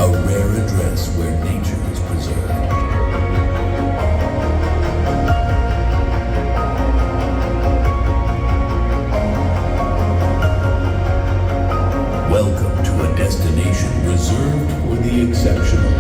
A rare address where nature is preserved. Welcome to a destination reserved for the exceptional.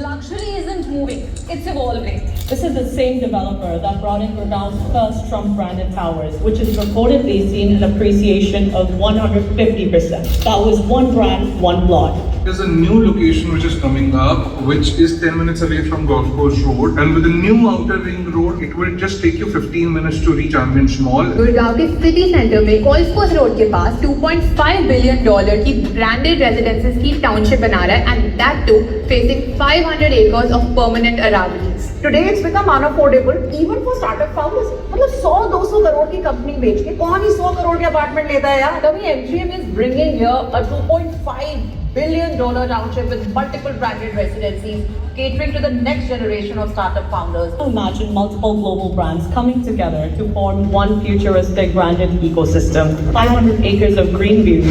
Luxury isn't moving, it's evolving. This is the same developer that brought in Gurgaon's first Trump-branded towers, which is reportedly seen an appreciation of 150%. That was one brand, one plot. There's a new location which is coming up, which is 10 minutes away from Golf Course Road. And with the new outer ring road, it will just take you 15 minutes to reach Ambience Mall. Gurgaon के city centre में golf course road के पास 2.5 billion dollar की branded residences की township बना रहा है and that too facing 500 acres of permanent Aravallis. Today it's become unaffordable even for startup founders. मतलब 100-200 करोड़ की कंपनी बेच के कौन ही 100 करोड़ के अपार्टमेंट लेता है यार? तभी MGM is bringing here a 2.5 billion dollar township with multiple branded residencies catering to the next generation of startup founders. Imagine multiple global brands coming together to form one futuristic branded ecosystem. 500 acres of green view.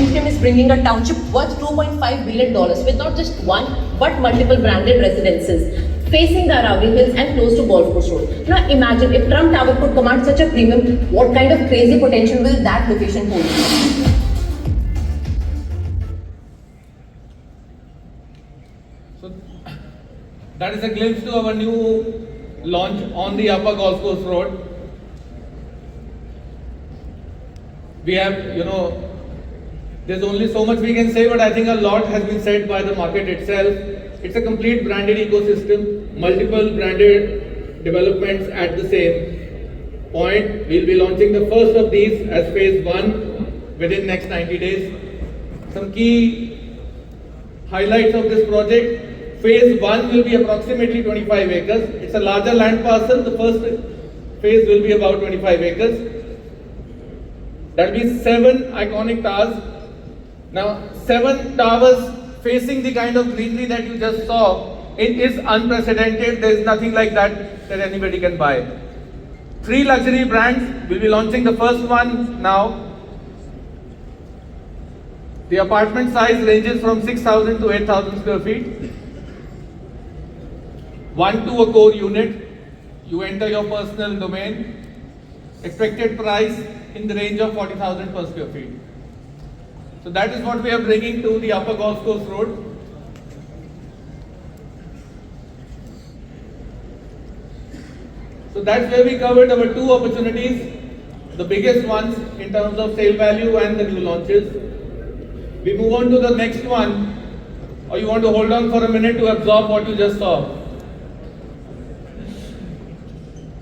MGM is bringing a township worth $2.5 billion with not just one but multiple branded residences facing the Aravalli Hills and close to Golf Course Road. Now imagine if Trump Tower could command such a premium, what kind of crazy potential will that location hold? So that is a glimpse to our new launch on the Upper Golf Course Road. We have, there's only so much we can say, but I think a lot has been said by the market itself. It's a complete branded ecosystem, multiple branded developments at the same point. We'll be launching the first of these as phase 1 within next 90 days. Some key highlights of this project. Phase 1 will be approximately 25 acres. It's a larger land parcel. The first phase will be about 25 acres. That will be 7 iconic towers. Now, 7 towers facing the kind of greenery that you just saw. It is unprecedented. There is nothing like that anybody can buy. 3 luxury brands. We'll be launching the first one now. The apartment size ranges from 6,000 to 8,000 square feet. 1 to a core unit. You enter your personal domain. Expected price in the range of 40,000 per square feet. So that is what we are bringing to the Upper Golf Course Road. So that's where we covered our two opportunities, the biggest ones in terms of sale value and the new launches. We move on to the next one, or you want to hold on for a minute to absorb what you just saw?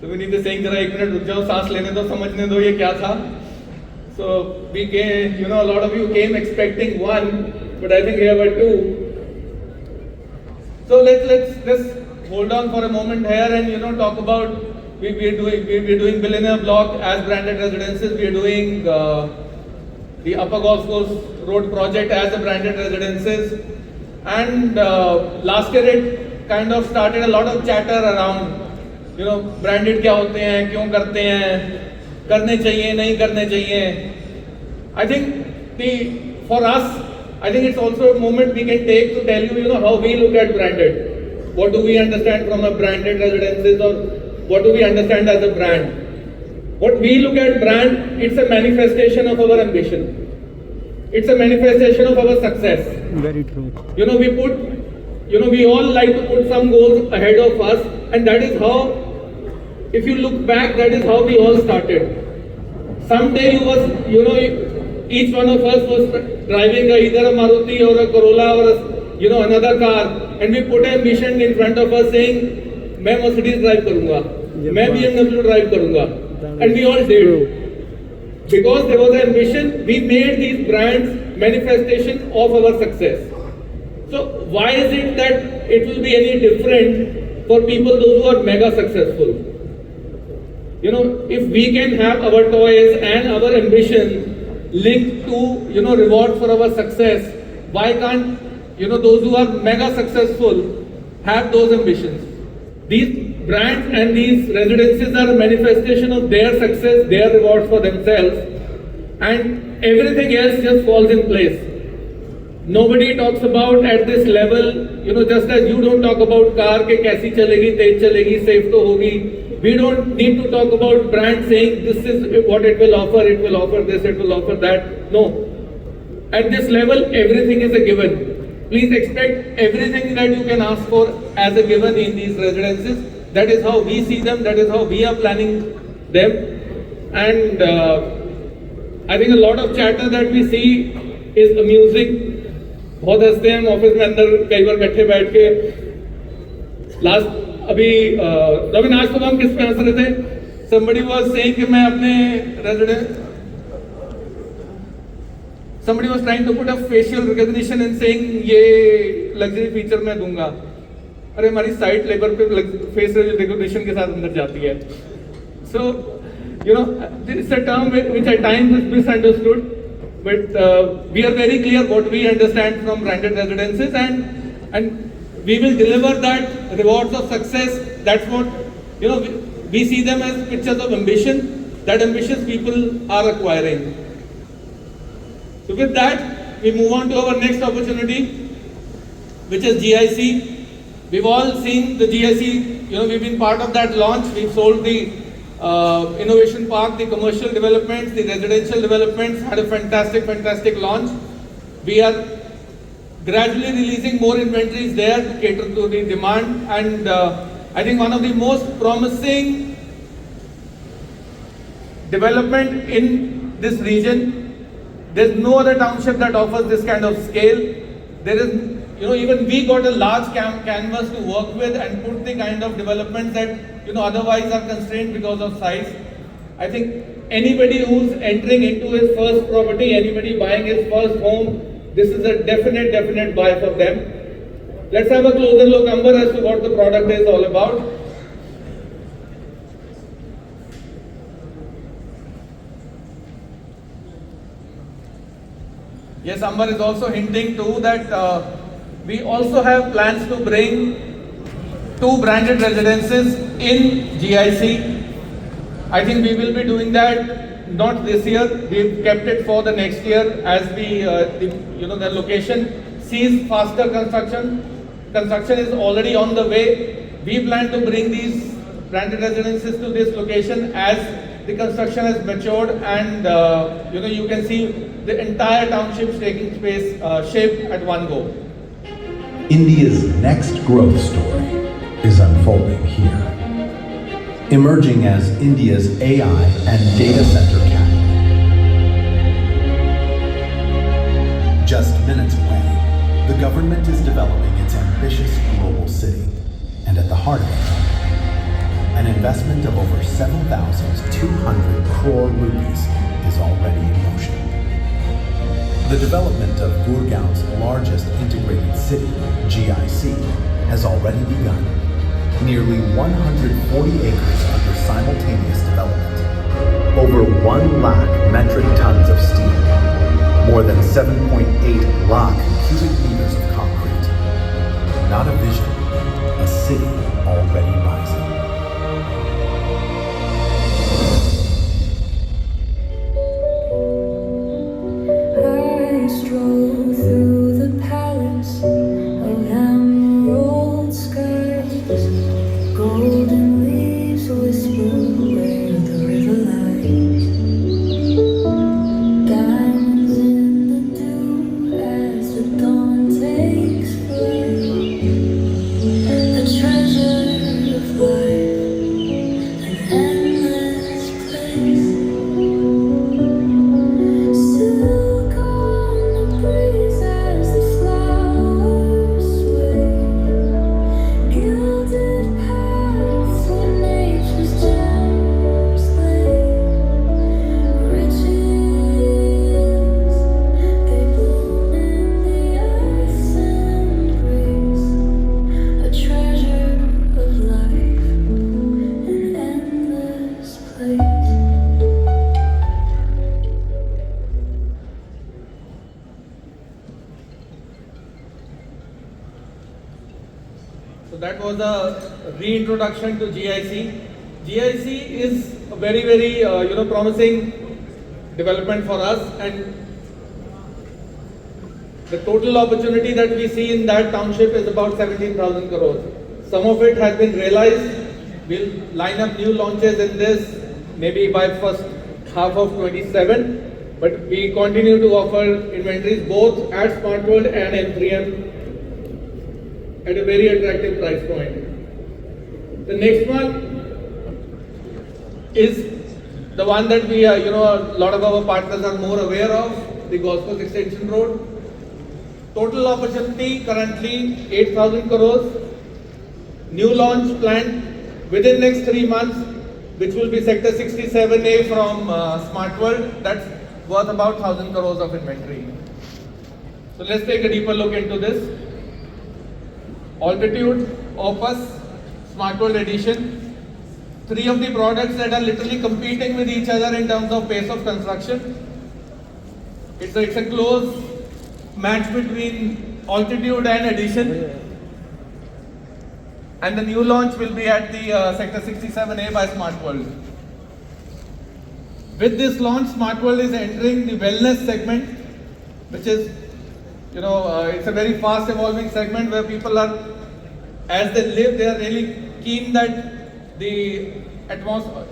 So we need to saying जरा एक minute रुक जाओ, सांस लेने दो, समझने दो ये क्या था. So we came, you know, a lot of you came expecting one, but I think here were two. So let's hold on for a moment here and, you know, talk about we're doing Billionaire Block as branded residences. We are doing the Upper Golf Course Road project as a branded residences. And last year it kind of started a lot of chatter around, you know, branded क्या होते हैं, क्यों करते हैं, करने चाहिए, नहीं करने चाहिए. I think for us, I think it's also a moment we can take to tell you, you know, how we look at branded. What do we understand from a branded residences, or what do we understand as a brand? What we look at brand, it's a manifestation of our ambition. It's a manifestation of our success. Very true. You know, we all like to put some goals ahead of us, and that is how, if you look back, that is how we all started. Someday each one of us was driving either a Maruti or a Corolla or another car, and we put an ambition in front of us saying, मैं Mercedes drive करूँगा, मैं BMW drive करूँगा, and we all did. Because there was an ambition, we made these brands manifestation of our success. So why is it that it will be any different for people those who are mega successful? You know, if we can have our toys and our ambition linked to, you know, reward for our success, why can't, you know, those who are mega successful have those ambitions? These brands and these residences are a manifestation of their success, their rewards for themselves, and everything else just falls in place. Nobody talks about at this level, you know, just as you don't talk about car ke kaisi chalegi, tej chalegi, safe to hogi. We don't need to talk about brand saying this is what it will offer this, it will offer that. No. At this level, everything is a given. Please expect everything that you can ask for as a given in these residences. That is how we see them, that is how we are planning them. And I think a lot of chatter that we see is amusing. बहुत हंसते हैं हम office में अंदर कई बार बैठे बैठ के. लास्ट अभी रविन आज तो हम किस पे हंस रहे थे? Somebody was saying कि मैं अपने resident, somebody was trying to put a facial recognition and saying ये luxury feature मैं दूंगा. अरे हमारी साइट लेबर पे फेस रिकॉग्निशन के साथ अंदर जाती है. So you know, it's a term which at times is misunderstood, but we are very clear what we understand from branded residences, and we will deliver that rewards of success. That's what, you know, we see them as pictures of ambition that ambitious people are acquiring. So with that, we move on to our next opportunity, which is GIC. We've all seen the GIC, you know, we've been part of that launch. We've sold the Innovation Park, the commercial developments, the residential developments, had a fantastic launch. We are gradually releasing more inventories there to cater to the demand, and I think one of the most promising development in this region, there's no other township that offers this kind of scale. There is, you know, even we got a large canvas to work with and put the kind of developments that, you know, otherwise are constrained because of size. I think anybody who's entering into his first property, anybody buying his first home, this is a definite buy for them. Let's have a closer look, Amber, as to what the product is all about. Yes, Amber is also hinting too that we also have plans to bring 2 branded residences in GIC. I think we will be doing that not this year. We've kept it for the next year as the location sees faster construction. Construction is already on the way. We plan to bring these branded residences to this location as the construction has matured, and you can see the entire township taking shape at one go. India's next growth story is unfolding here. emerging as India's AI and data center capital. Just minutes away, the government is developing its ambitious global city, and at the heart of it, an investment of over 7,200 crore rupees is already in motion. The development of Gurgaon's largest integrated city, GIC, has already begun. Nearly 140 acres under simultaneous development. Over 1 lakh metric tons of steel. More than 7.8 lakh cubic meters of concrete. Not a vision, a city already rising. I stroll through the palace of emerald skies. Golden leaves whisper where the river lies. Diamonds in the dew as the dawn takes flight. A treasure of life, an endless place. Silk on the breeze as the flowers sway. Gilded paths where nature's gems lay. Riches, they bloom in the earth's embrace. A treasure of life, an endless place. So that was a reintroduction to GIC. GIC is a very, very promising development for us, and the total opportunity that we see in that township is about 17,000 crores. Some of it has been realized. We'll line up new launches in this maybe by first half of 27, but we continue to offer inventories both at Smart World and M3M at a very attractive price point. The next one is the one that we, a lot of our partners are more aware of, the Golf Course Extension Road. Total opportunity currently 8,000 crores. New launch planned within next 3 months, which will be Sector 67A from Smart World. That's worth about 1,000 crores of inventory. So let's take a deeper look into this. Altitude, Opus, Smart World Edition. 3 of the products that are literally competing with each other in terms of pace of construction. It's a close match between Altitude and Edition. And the new launch will be at the Sector 67A by Smart World. With this launch, Smart World is entering the wellness segment, which is, it's a very fast evolving segment where people are, as they live, they are really keen that the atmosphere,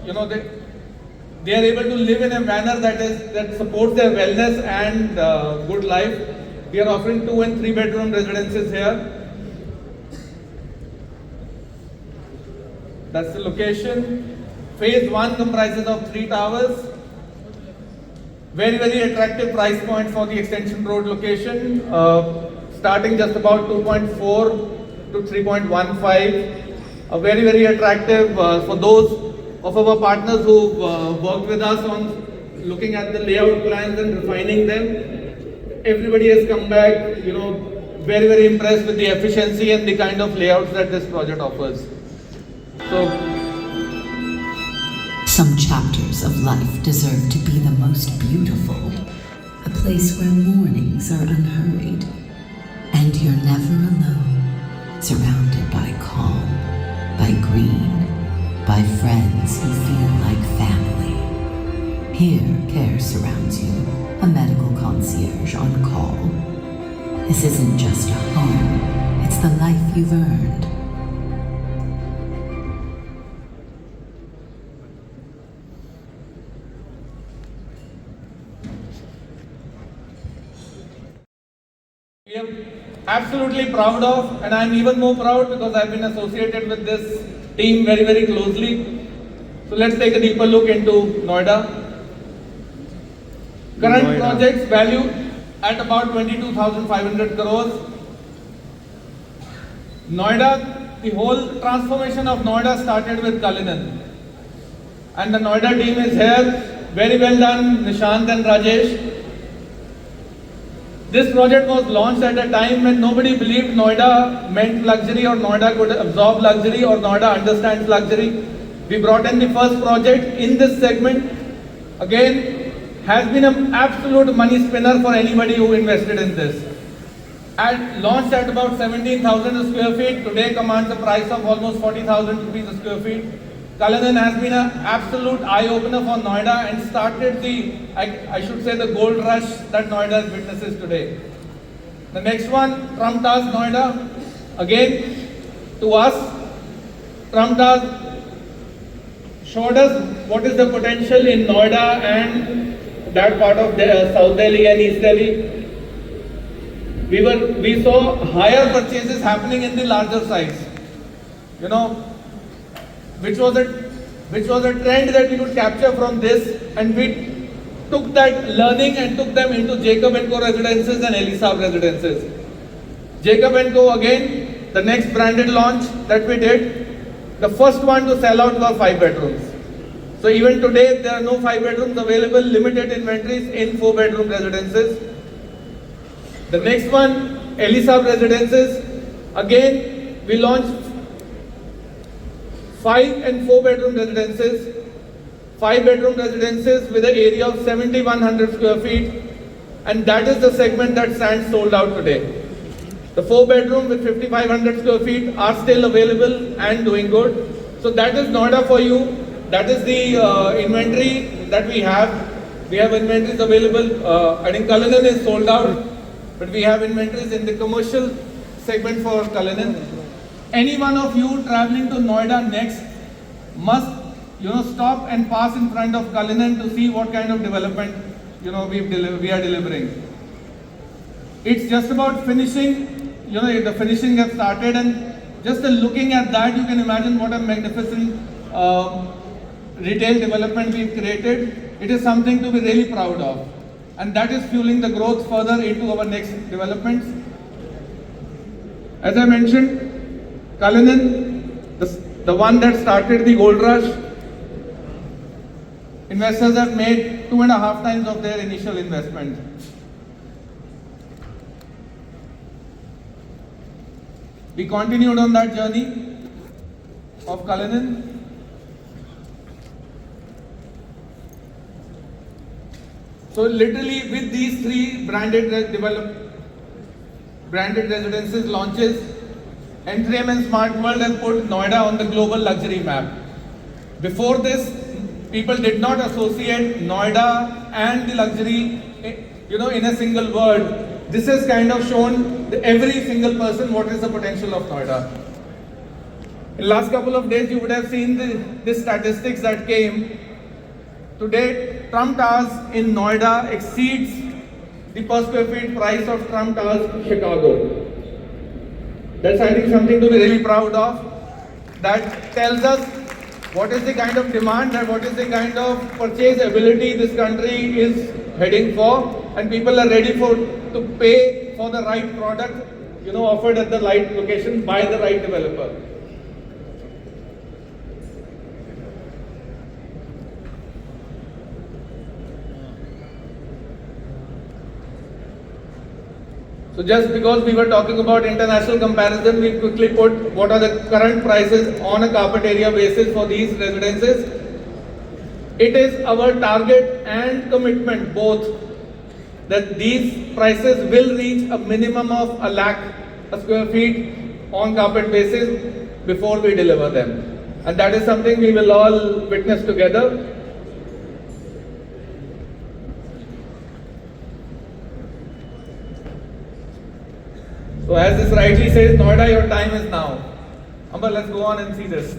they are able to live in a manner that supports their wellness and good life. We are offering 2 and 3 bedroom residences here. That's the location. Phase 1 comprises of 3 towers. Very, very attractive price point for the Extension Road location, starting just about 2.4 to 3.15. Very, very attractive for those of our partners who've worked with us on looking at the layout plans and refining them. Everybody has come back, very, very impressed with the efficiency and the kind of layouts that this project offers. Some chapters of life deserve to be the most beautiful. A place where mornings are unhurried and you're never alone, surrounded by calm, by green, by friends who feel like family. Here, care surrounds you, a medical concierge on call. This isn't just a home, it's the life you've earned. We are absolutely proud of, and I'm even more proud because I've been associated with this team very, very closely. So let's take a deeper look into Noida. Current projects valued at about 22,500 crores. Noida, the whole transformation of Noida started with Cullinan. And the Noida team is here. Very well done, Nishant and Rajesh. This project was launched at a time when nobody believed Noida meant luxury or Noida could absorb luxury or Noida understands luxury. We brought in the first project in this segment. Again, has been an absolute money spinner for anybody who invested in this. Launched at about 17,000 square feet, today commands a price of almost 40,000 rupees a square feet. Cullinan has been an absolute eye-opener for Noida and started the, I should say, the gold rush that Noida witnesses today. The next one, Trump Towers Noida. Again, to us, Trump Towers showed us what is the potential in Noida and that part of South Delhi and East Delhi. We saw higher purchases happening in the larger size. You know, which was a trend that we could capture from this, and we took that learning and took them into Jacob & Co residences and Elisab residences. Jacob & Co, again, the next branded launch that we did, the first one to sell out were 5 bedrooms. So even today there are no 5 bedrooms available, limited inventories in 4 bedroom residences. The next one, Elisab residences, again we launched 5 and 4 bedroom residences, 5 bedroom residences with an area of 7,100 square feet, and that is the segment that stands sold out today. The 4 bedroom with 5,500 square feet are still available and doing good. So that is Noida for you. That is the inventory that we have. We have inventories available. I think Cullinan is sold out, but we have inventories in the commercial segment for Cullinan. Any one of you traveling to Noida next must, stop and pass in front of Cullinan to see what kind of development, we are delivering. It's just about finishing, the finishing has started, and just looking at that, you can imagine what a magnificent retail development we've created. It is something to be really proud of, and that is fueling the growth further into our next developments. As I mentioned, Cullinan, the one that started the gold rush, investors have made 2.5 times of their initial investment. We continued on that journey of Cullinan. So literally with these 3 branded residences launches, M3M and Smart World has put Noida on the global luxury map. Before this, people did not associate Noida and the luxury, in a single word. This has kind of shown every single person what is the potential of Noida. In the last couple of days, you would have seen the statistics that came. Today, Trump Towers in Noida exceeds the per square feet price of Trump Towers in Chicago. That's, I think, something to be really proud of. That tells us what is the kind of demand and what is the kind of purchase ability this country is heading for, and people are ready to pay for the right product, offered at the right location by the right developer. So just because we were talking about international comparison, we quickly put what are the current prices on a carpet area basis for these residences. It is our target and commitment both that these prices will reach a minimum of 1 lakh a square feet on carpet basis before we deliver them. And that is something we will all witness together. So as this rightly says, Noida, your time is now. Amber, let's go on and see this.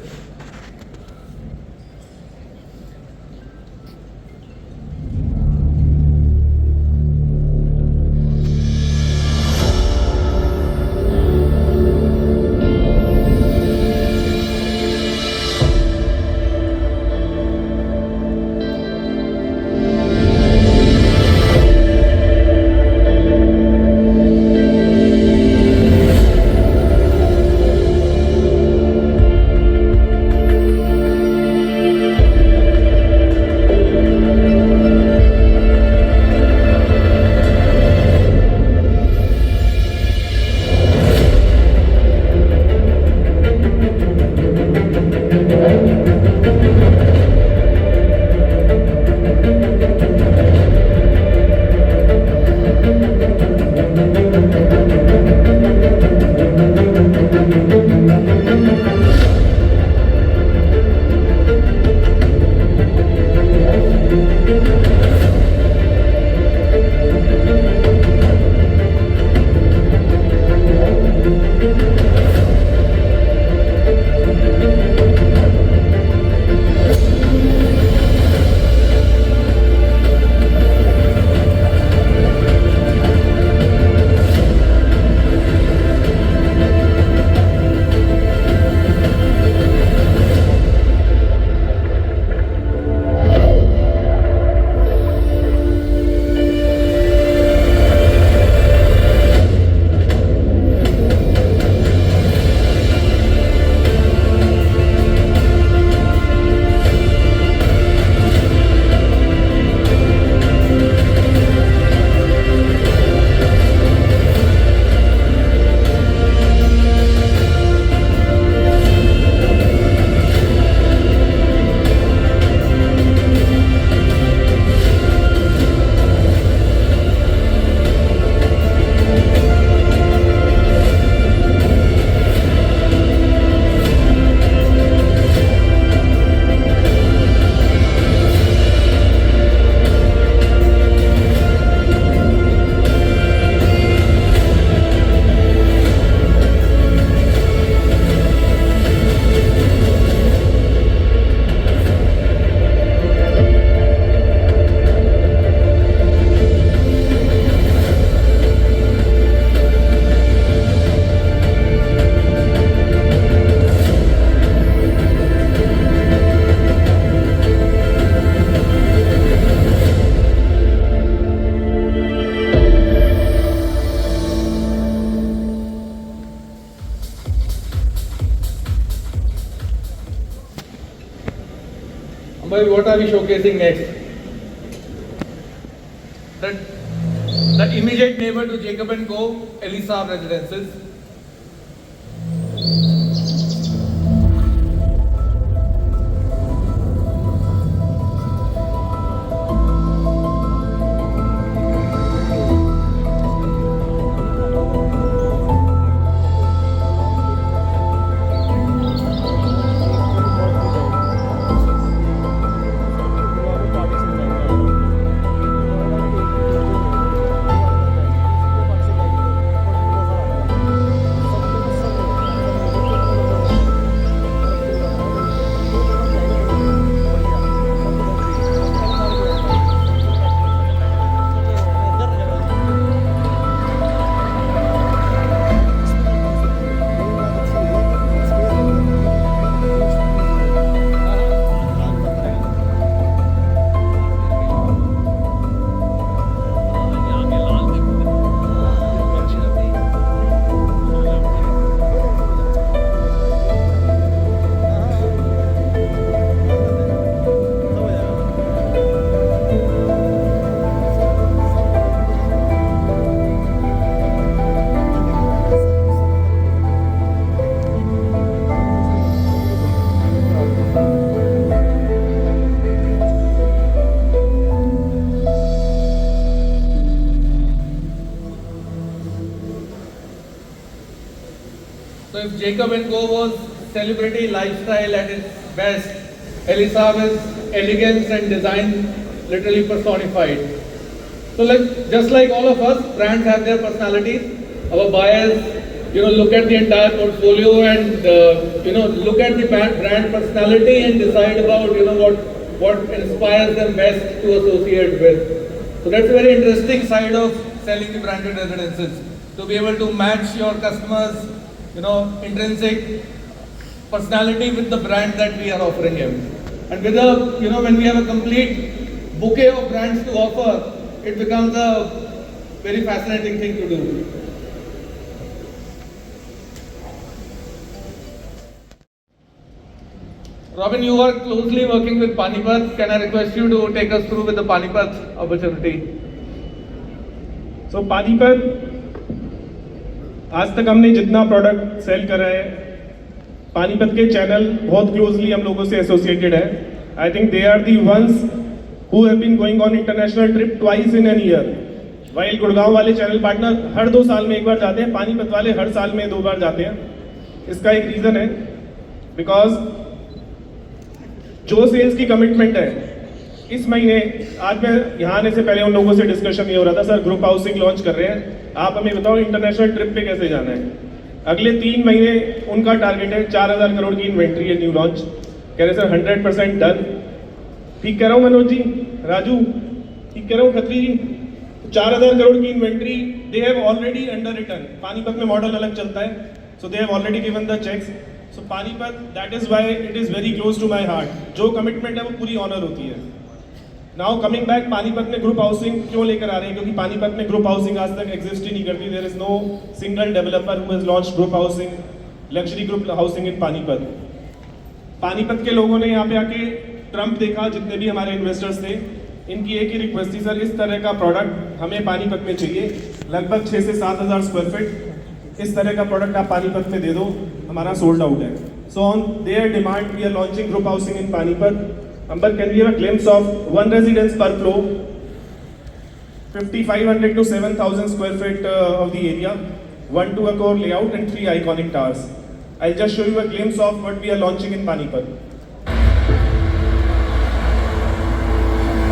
what are we showcasing next? The immediate neighbor to Jacob & Co, Elisab Residences. So if Jacob & Co was celebrity lifestyle at its best, Elisab is elegance and design literally personified. So just like all of us, brands have their personalities. Our buyers, look at the entire portfolio and, look at the brand personality and decide about, what inspires them best to associate with. So that's a very interesting side of selling the branded residences. To be able to match your customers' intrinsic personality with the brand that we are offering him. And with when we have a complete bouquet of brands to offer, it becomes a very fascinating thing to do. Robin, you are closely working with Panipat. Can I request you to take us through with the Panipat opportunity? So Panipat, आज तक हमने जितना product cell करा है, पानीपत के channel बहुत closely हम लोगों से एसोसिएटेड है. I think they are the ones who have been going on international trip twice in a year. While Gurgaon वाले चैनल पार्टनर हर 2 साल में एक बार जाते हैं, पानीपत वाले हर साल में 2 बार जाते हैं. इसका एक रीज़न है, बिकॉज जो सेल्स की कमिटमेंट है इस महीने, आज मैं यहाँ आने से पहले उन लोगों से डिस्कशन ये हो रहा था, सर ग्रुप हाउसिंग लॉन्च कर रहे हैं, आप हमें बताओ इंटरनेशनल ट्रिप पे कैसे जाना है. अगले 3 महीने उनका टारगेट है 4000 करोड़ की इन्वेंट्री है न्यू लॉन्च. कह रहे सर 100% डन. ठीक कह रहा हूँ मनोज जी, राजू ठीक कह रहा हूँ, खत्री जी. 4000 करोड़ की inventory they have already under return. Panipat में मॉडल अलग चलता है, so they have already given the cheques. So Panipat, that is why it is very close to my heart. जो कमिटमेंट है वो पूरी ऑनर होती है. नाउ कमिंग बैक, पानीपत में ग्रुप हाउसिंग क्यों लेकर आ रहे हैं? क्योंकि पानीपत में ग्रुप हाउसिंग आज तक एग्जिस्ट ही नहीं करती. There is no single developer who has launched group housing, luxury group housing in Panipat. Panipat के लोगों ने यहाँ पे आके ट्रम्प देखा, जितने भी हमारे इन्वेस्टर्स थे, इनकी एक ही रिक्वेस्ट थी, सर इस तरह का प्रोडक्ट हमें पानीपत में चाहिए. लगभग 6 से 7 हज़ार स्क्वायर फीट इस तरह का प्रोडक्ट आप पानीपत में दे दो, हमारा सोल्ड आउट है. So on their demand we are launching group housing in Panipat. Amber, can we have a glimpse of 1 residence per floor, 5,500 to 7,000 square feet of the area, 1-2 acre layout and 3 iconic towers. I'll just show you a glimpse of what we are launching in Panipat.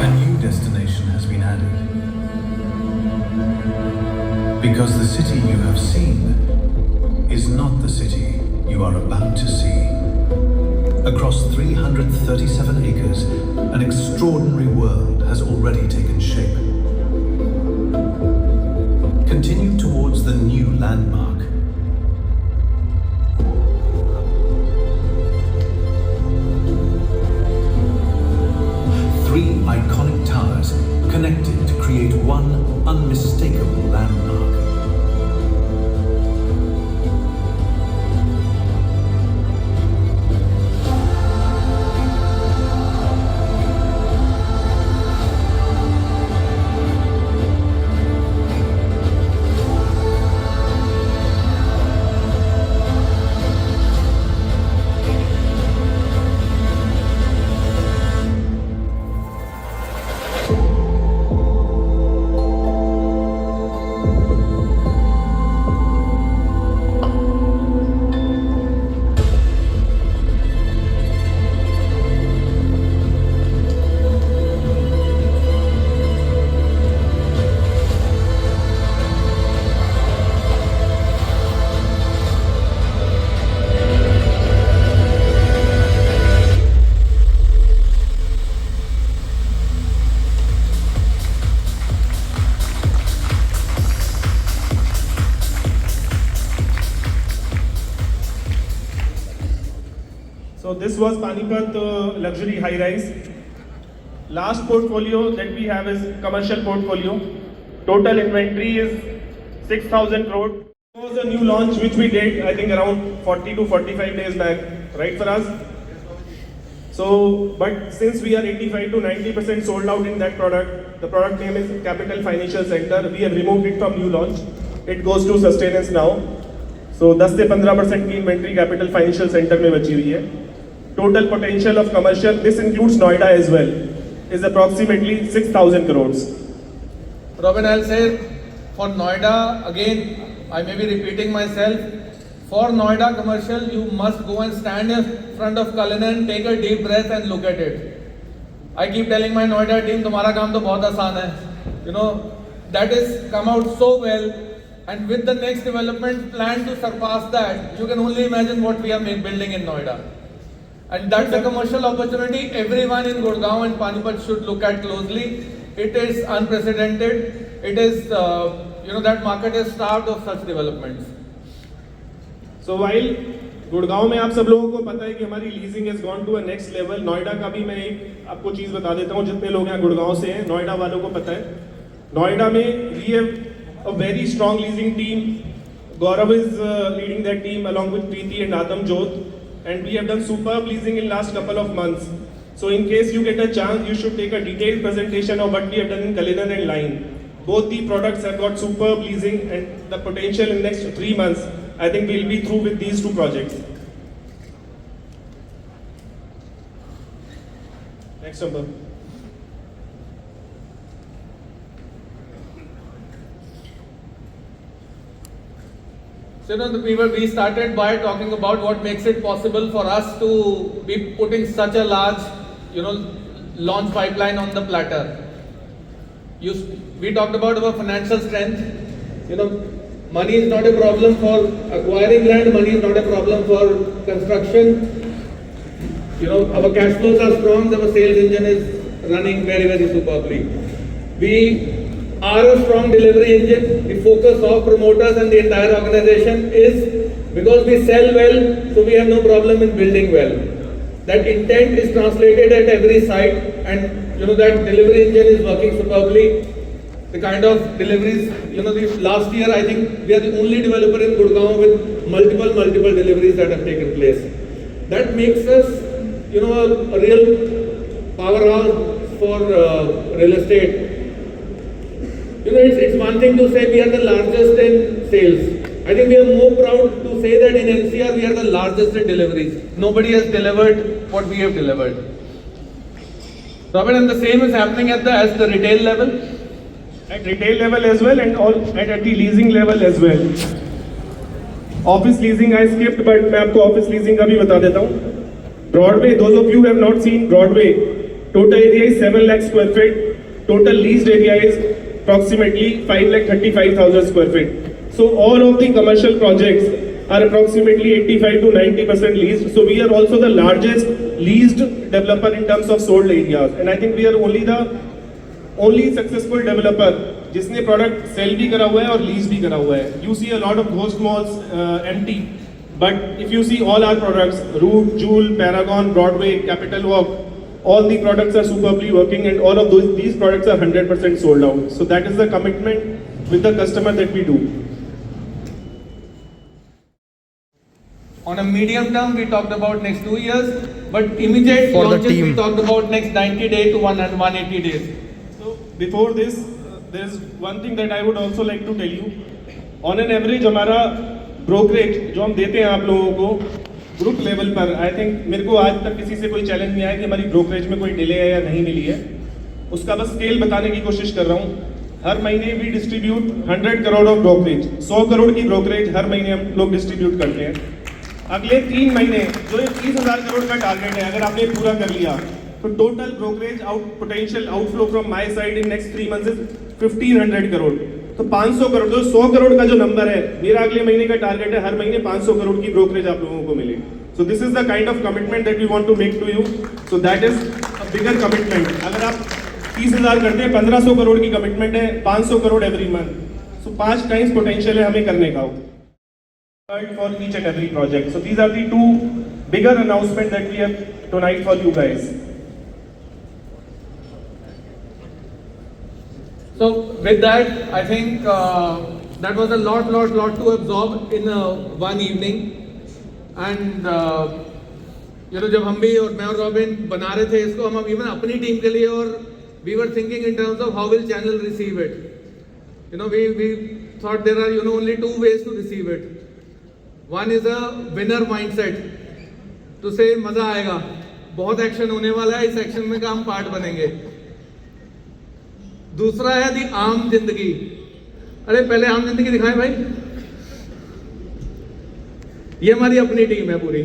A new destination has been added. Because the city you have seen is not the city you are about to see. Across 337 acres, an extraordinary world has already taken shape. Continue towards the new landmark. Three iconic towers connected to create one unmistakable landmark. this was Panipat luxury high rise. Last portfolio that we have is commercial portfolio. Total inventory is 6,000 crore. It was a new launch which we did, I think around 40 to 45 days back, right for us? So, but since we are 85 to 90% sold out in that product, the product name is Capital Financial Center. We have removed it from new launch. It goes to sustenance now. So 10 से 15% की inventory Capital Financial Center में बची हुई है. Total potential of commercial, this includes Noida as well, is approximately 6,000 crores. Robin, I'll say for Noida, again, I may be repeating myself. For Noida commercial, you must go and stand in front of Cullinan, take a deep breath and look at it. I keep telling my Noida team, तुम्हारा काम तो बहुत आसान है. You know, that is come out so well. And with the next development plan to surpass that, you can only imagine what we are building in Noida. And that's a commercial opportunity everyone in Gurgaon and Panipat should look at closely. It is unprecedented. It is, that market is starved of such developments. So while Gurgaon में आप सब लोगों को पता है कि हमारी leasing has gone to a next level, Noida का भी मैं एक आपको चीज़ बता देता हूँ, जितने लोग यहाँ गुड़गांव से हैं, नोएडा वालों को पता है, नोएडा में we have a very strong leasing team. Gaurav is leading that team along with Preeti and Adam Jodh, and we have done superb leasing in last couple of months. So in case you get a chance, you should take a detailed presentation of what we have done in Cullinan and Line. Both the products have got superb leasing and the potential in next 3 months. I think we'll be through with these two projects. Next number. So we started by talking about what makes it possible for us to be putting such a large, launch pipeline on the platter. We talked about our financial strength. Money is not a problem for acquiring land, money is not a problem for construction. Our cash flows are strong, our sales engine is running very, very superbly. We are a strong delivery engine. The focus of promoters and the entire organization is because we sell well, so we have no problem in building well. That intent is translated at every site, and that delivery engine is working superbly. The kind of deliveries, last year I think we are the only developer in Gurgaon with multiple deliveries that have taken place. That makes us, a real powerhouse for real estate. It's one thing to say we are the largest in sales. I think we are more proud to say that in NCR we are the largest in deliveries. Nobody has delivered what we have delivered. Robin, and the same is happening at the retail level. At retail level as well, and at the leasing level as well. Office leasing I skipped, but मैं आपको office leasing का भी बता देता हूँ. Broadway, those of you who have not seen Broadway, total area is 7 lakh square feet. Total leased area is approximately 5,35,000 square feet. So all of the commercial projects are approximately 85 to 90% leased. So we are also the largest leased developer in terms of sold areas, and I think we are only successful developer जिसने product sell भी करा हुआ है और lease भी करा हुआ है. You see a lot of ghost malls empty, but if you see all our products, Root, Jewel, Paragon, Broadway, Capital Walk, all the products are superbly working, and all of these products are 100% sold out. So that is the commitment with the customer that we do. On a medium term, we talked about next 2 years, but immediate launches we talked about next 90 days to 180 days. Before this, there is one thing that I would also like to tell you. On an average, हमारा brokerage जो हम देते हैं आप लोगों को group level पर, I think मेरे को आज तक किसी से कोई चैलेंज नहीं आया कि हमारी brokerage में कोई डिले है या नहीं मिली है. उसका बस स्केल बताने की कोशिश कर रहा हूँ. हर महीने we distribute 100 crore of brokerage, 100 crore की brokerage हर महीने हम लोग distribute करते हैं. अगले 3 महीने जो 30,000 करोड़ का टारगेट है, अगर आपने पूरा कर लिया, तो total brokerage potential outflow from my side in next 3 months is 1,500 crore. तो 500 करोड़, तो 100 करोड़ का जो नंबर है, मेरा अगले महीने का टारगेट है हर महीने 500 करोड़ की ब्रोकरेज आप लोगों को मिले. So this is the kind of commitment that we want to make to you. So that is a bigger commitment. अगर आप 30,000 करते हैं, 1,500 करोड़ की कमिटमेंट है, 500 crore every month. So 5 times potential है हमें करने का. For each and every project. So these are the two bigger announcement that we have tonight for you guys. So with that, I think that was a lot to absorb in one evening. And जब हम भी और मैं और robin बना रहे थे इसको, हम इवन अपनी टीम के लिए, और we were thinking in terms of how will channel receive it. We thought there are only two ways to receive it. One is a winner mindset, to say मजा आएगा, बहुत एक्शन होने वाला है, इस एक्शन में का हम पार्ट बनेंगे. दूसरा है दी आम जिंदगी. अरे पहले आम जिंदगी दिखाएं भाई. ये हमारी अपनी टीम है पूरी.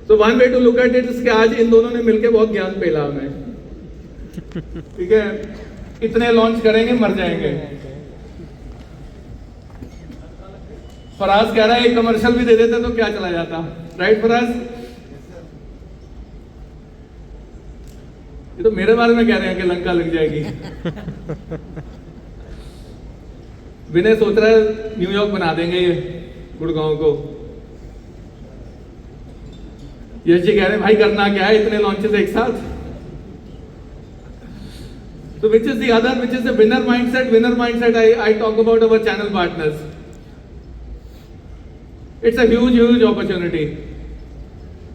So one way to look at it is कि आज इन दोनों ने मिलके बहुत ज्ञान पेला हमें. ठीक है, इतने लॉन्च करेंगे मर जाएंगे. फराज कह रहा है एक कमर्शियल भी दे देते तो क्या चला जाता. राइट फराज? ये तो मेरे बारे में कह रहे हैं कि लंका लग जाएगी. विनय सोच रहा है न्यूयॉर्क बना देंगे ये गुड़गांव को. यश जी कह रहे हैं भाई करना क्या है, इतने लॉन्चेस एक साथ. So which is the other, which is the winner mindset? Winner mindset I talk about our channel partners. It's a huge opportunity.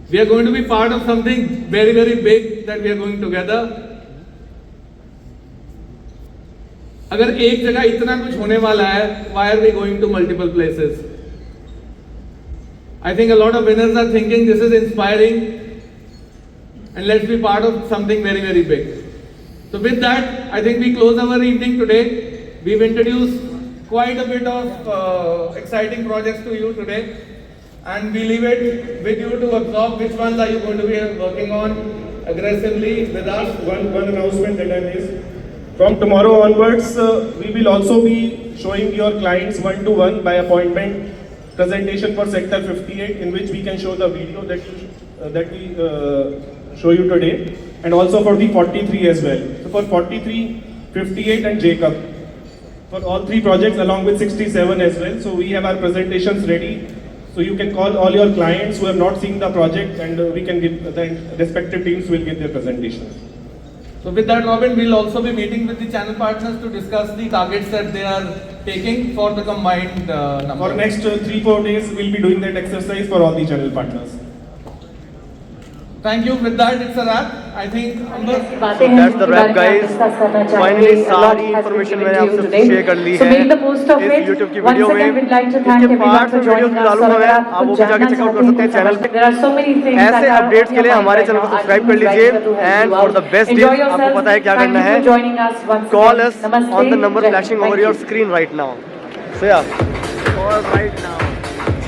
We are going to be part of something very big that we are going together. अगर एक जगह इतना कुछ होने वाला है, why are we going to multiple places? I think a lot of winners are thinking this is inspiring and let's be part of something very big. So with that, I think we close our evening today. We've introduced quite a bit of exciting projects to you today, and we leave it with you to absorb which ones are you going to be working on aggressively with us. One announcement that I missed. From tomorrow onwards, we will also be showing your clients one-to-one by appointment presentation for Sector 58, in which we can show the video that we show you today, and also for the 43 as well. So for 43, 58 and Jacob, for all three projects along with 67 as well. So we have our presentations ready. So you can call all your clients who have not seen the project, and we can give the respective teams will give their presentations. So with that, Robin, we'll also be meeting with the channel partners to discuss the targets that they are taking for the combined number. For next 3-4 days, we'll be doing that exercise for all the channel partners. Thank you. With that, it's a wrap. I think So that's the wrap, guys. Finally सारी information मैंने आप सबसे share कर ली है इस YouTube की video में. इसके पार्ट्स और वीडियोस भी डालूंगा मैं, आप वो भी जाके चेकआउट कर सकते हैं चैनल पे. ऐसे अपडेट्स के लिए हमारे चैनल को सब्सक्राइब कर लीजिए. And for the best deal आपको पता है क्या करना है. Call us on the number flashing over your screen right now. So yeah, call right now.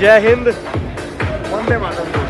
जय हिंद, वंदे मातरम.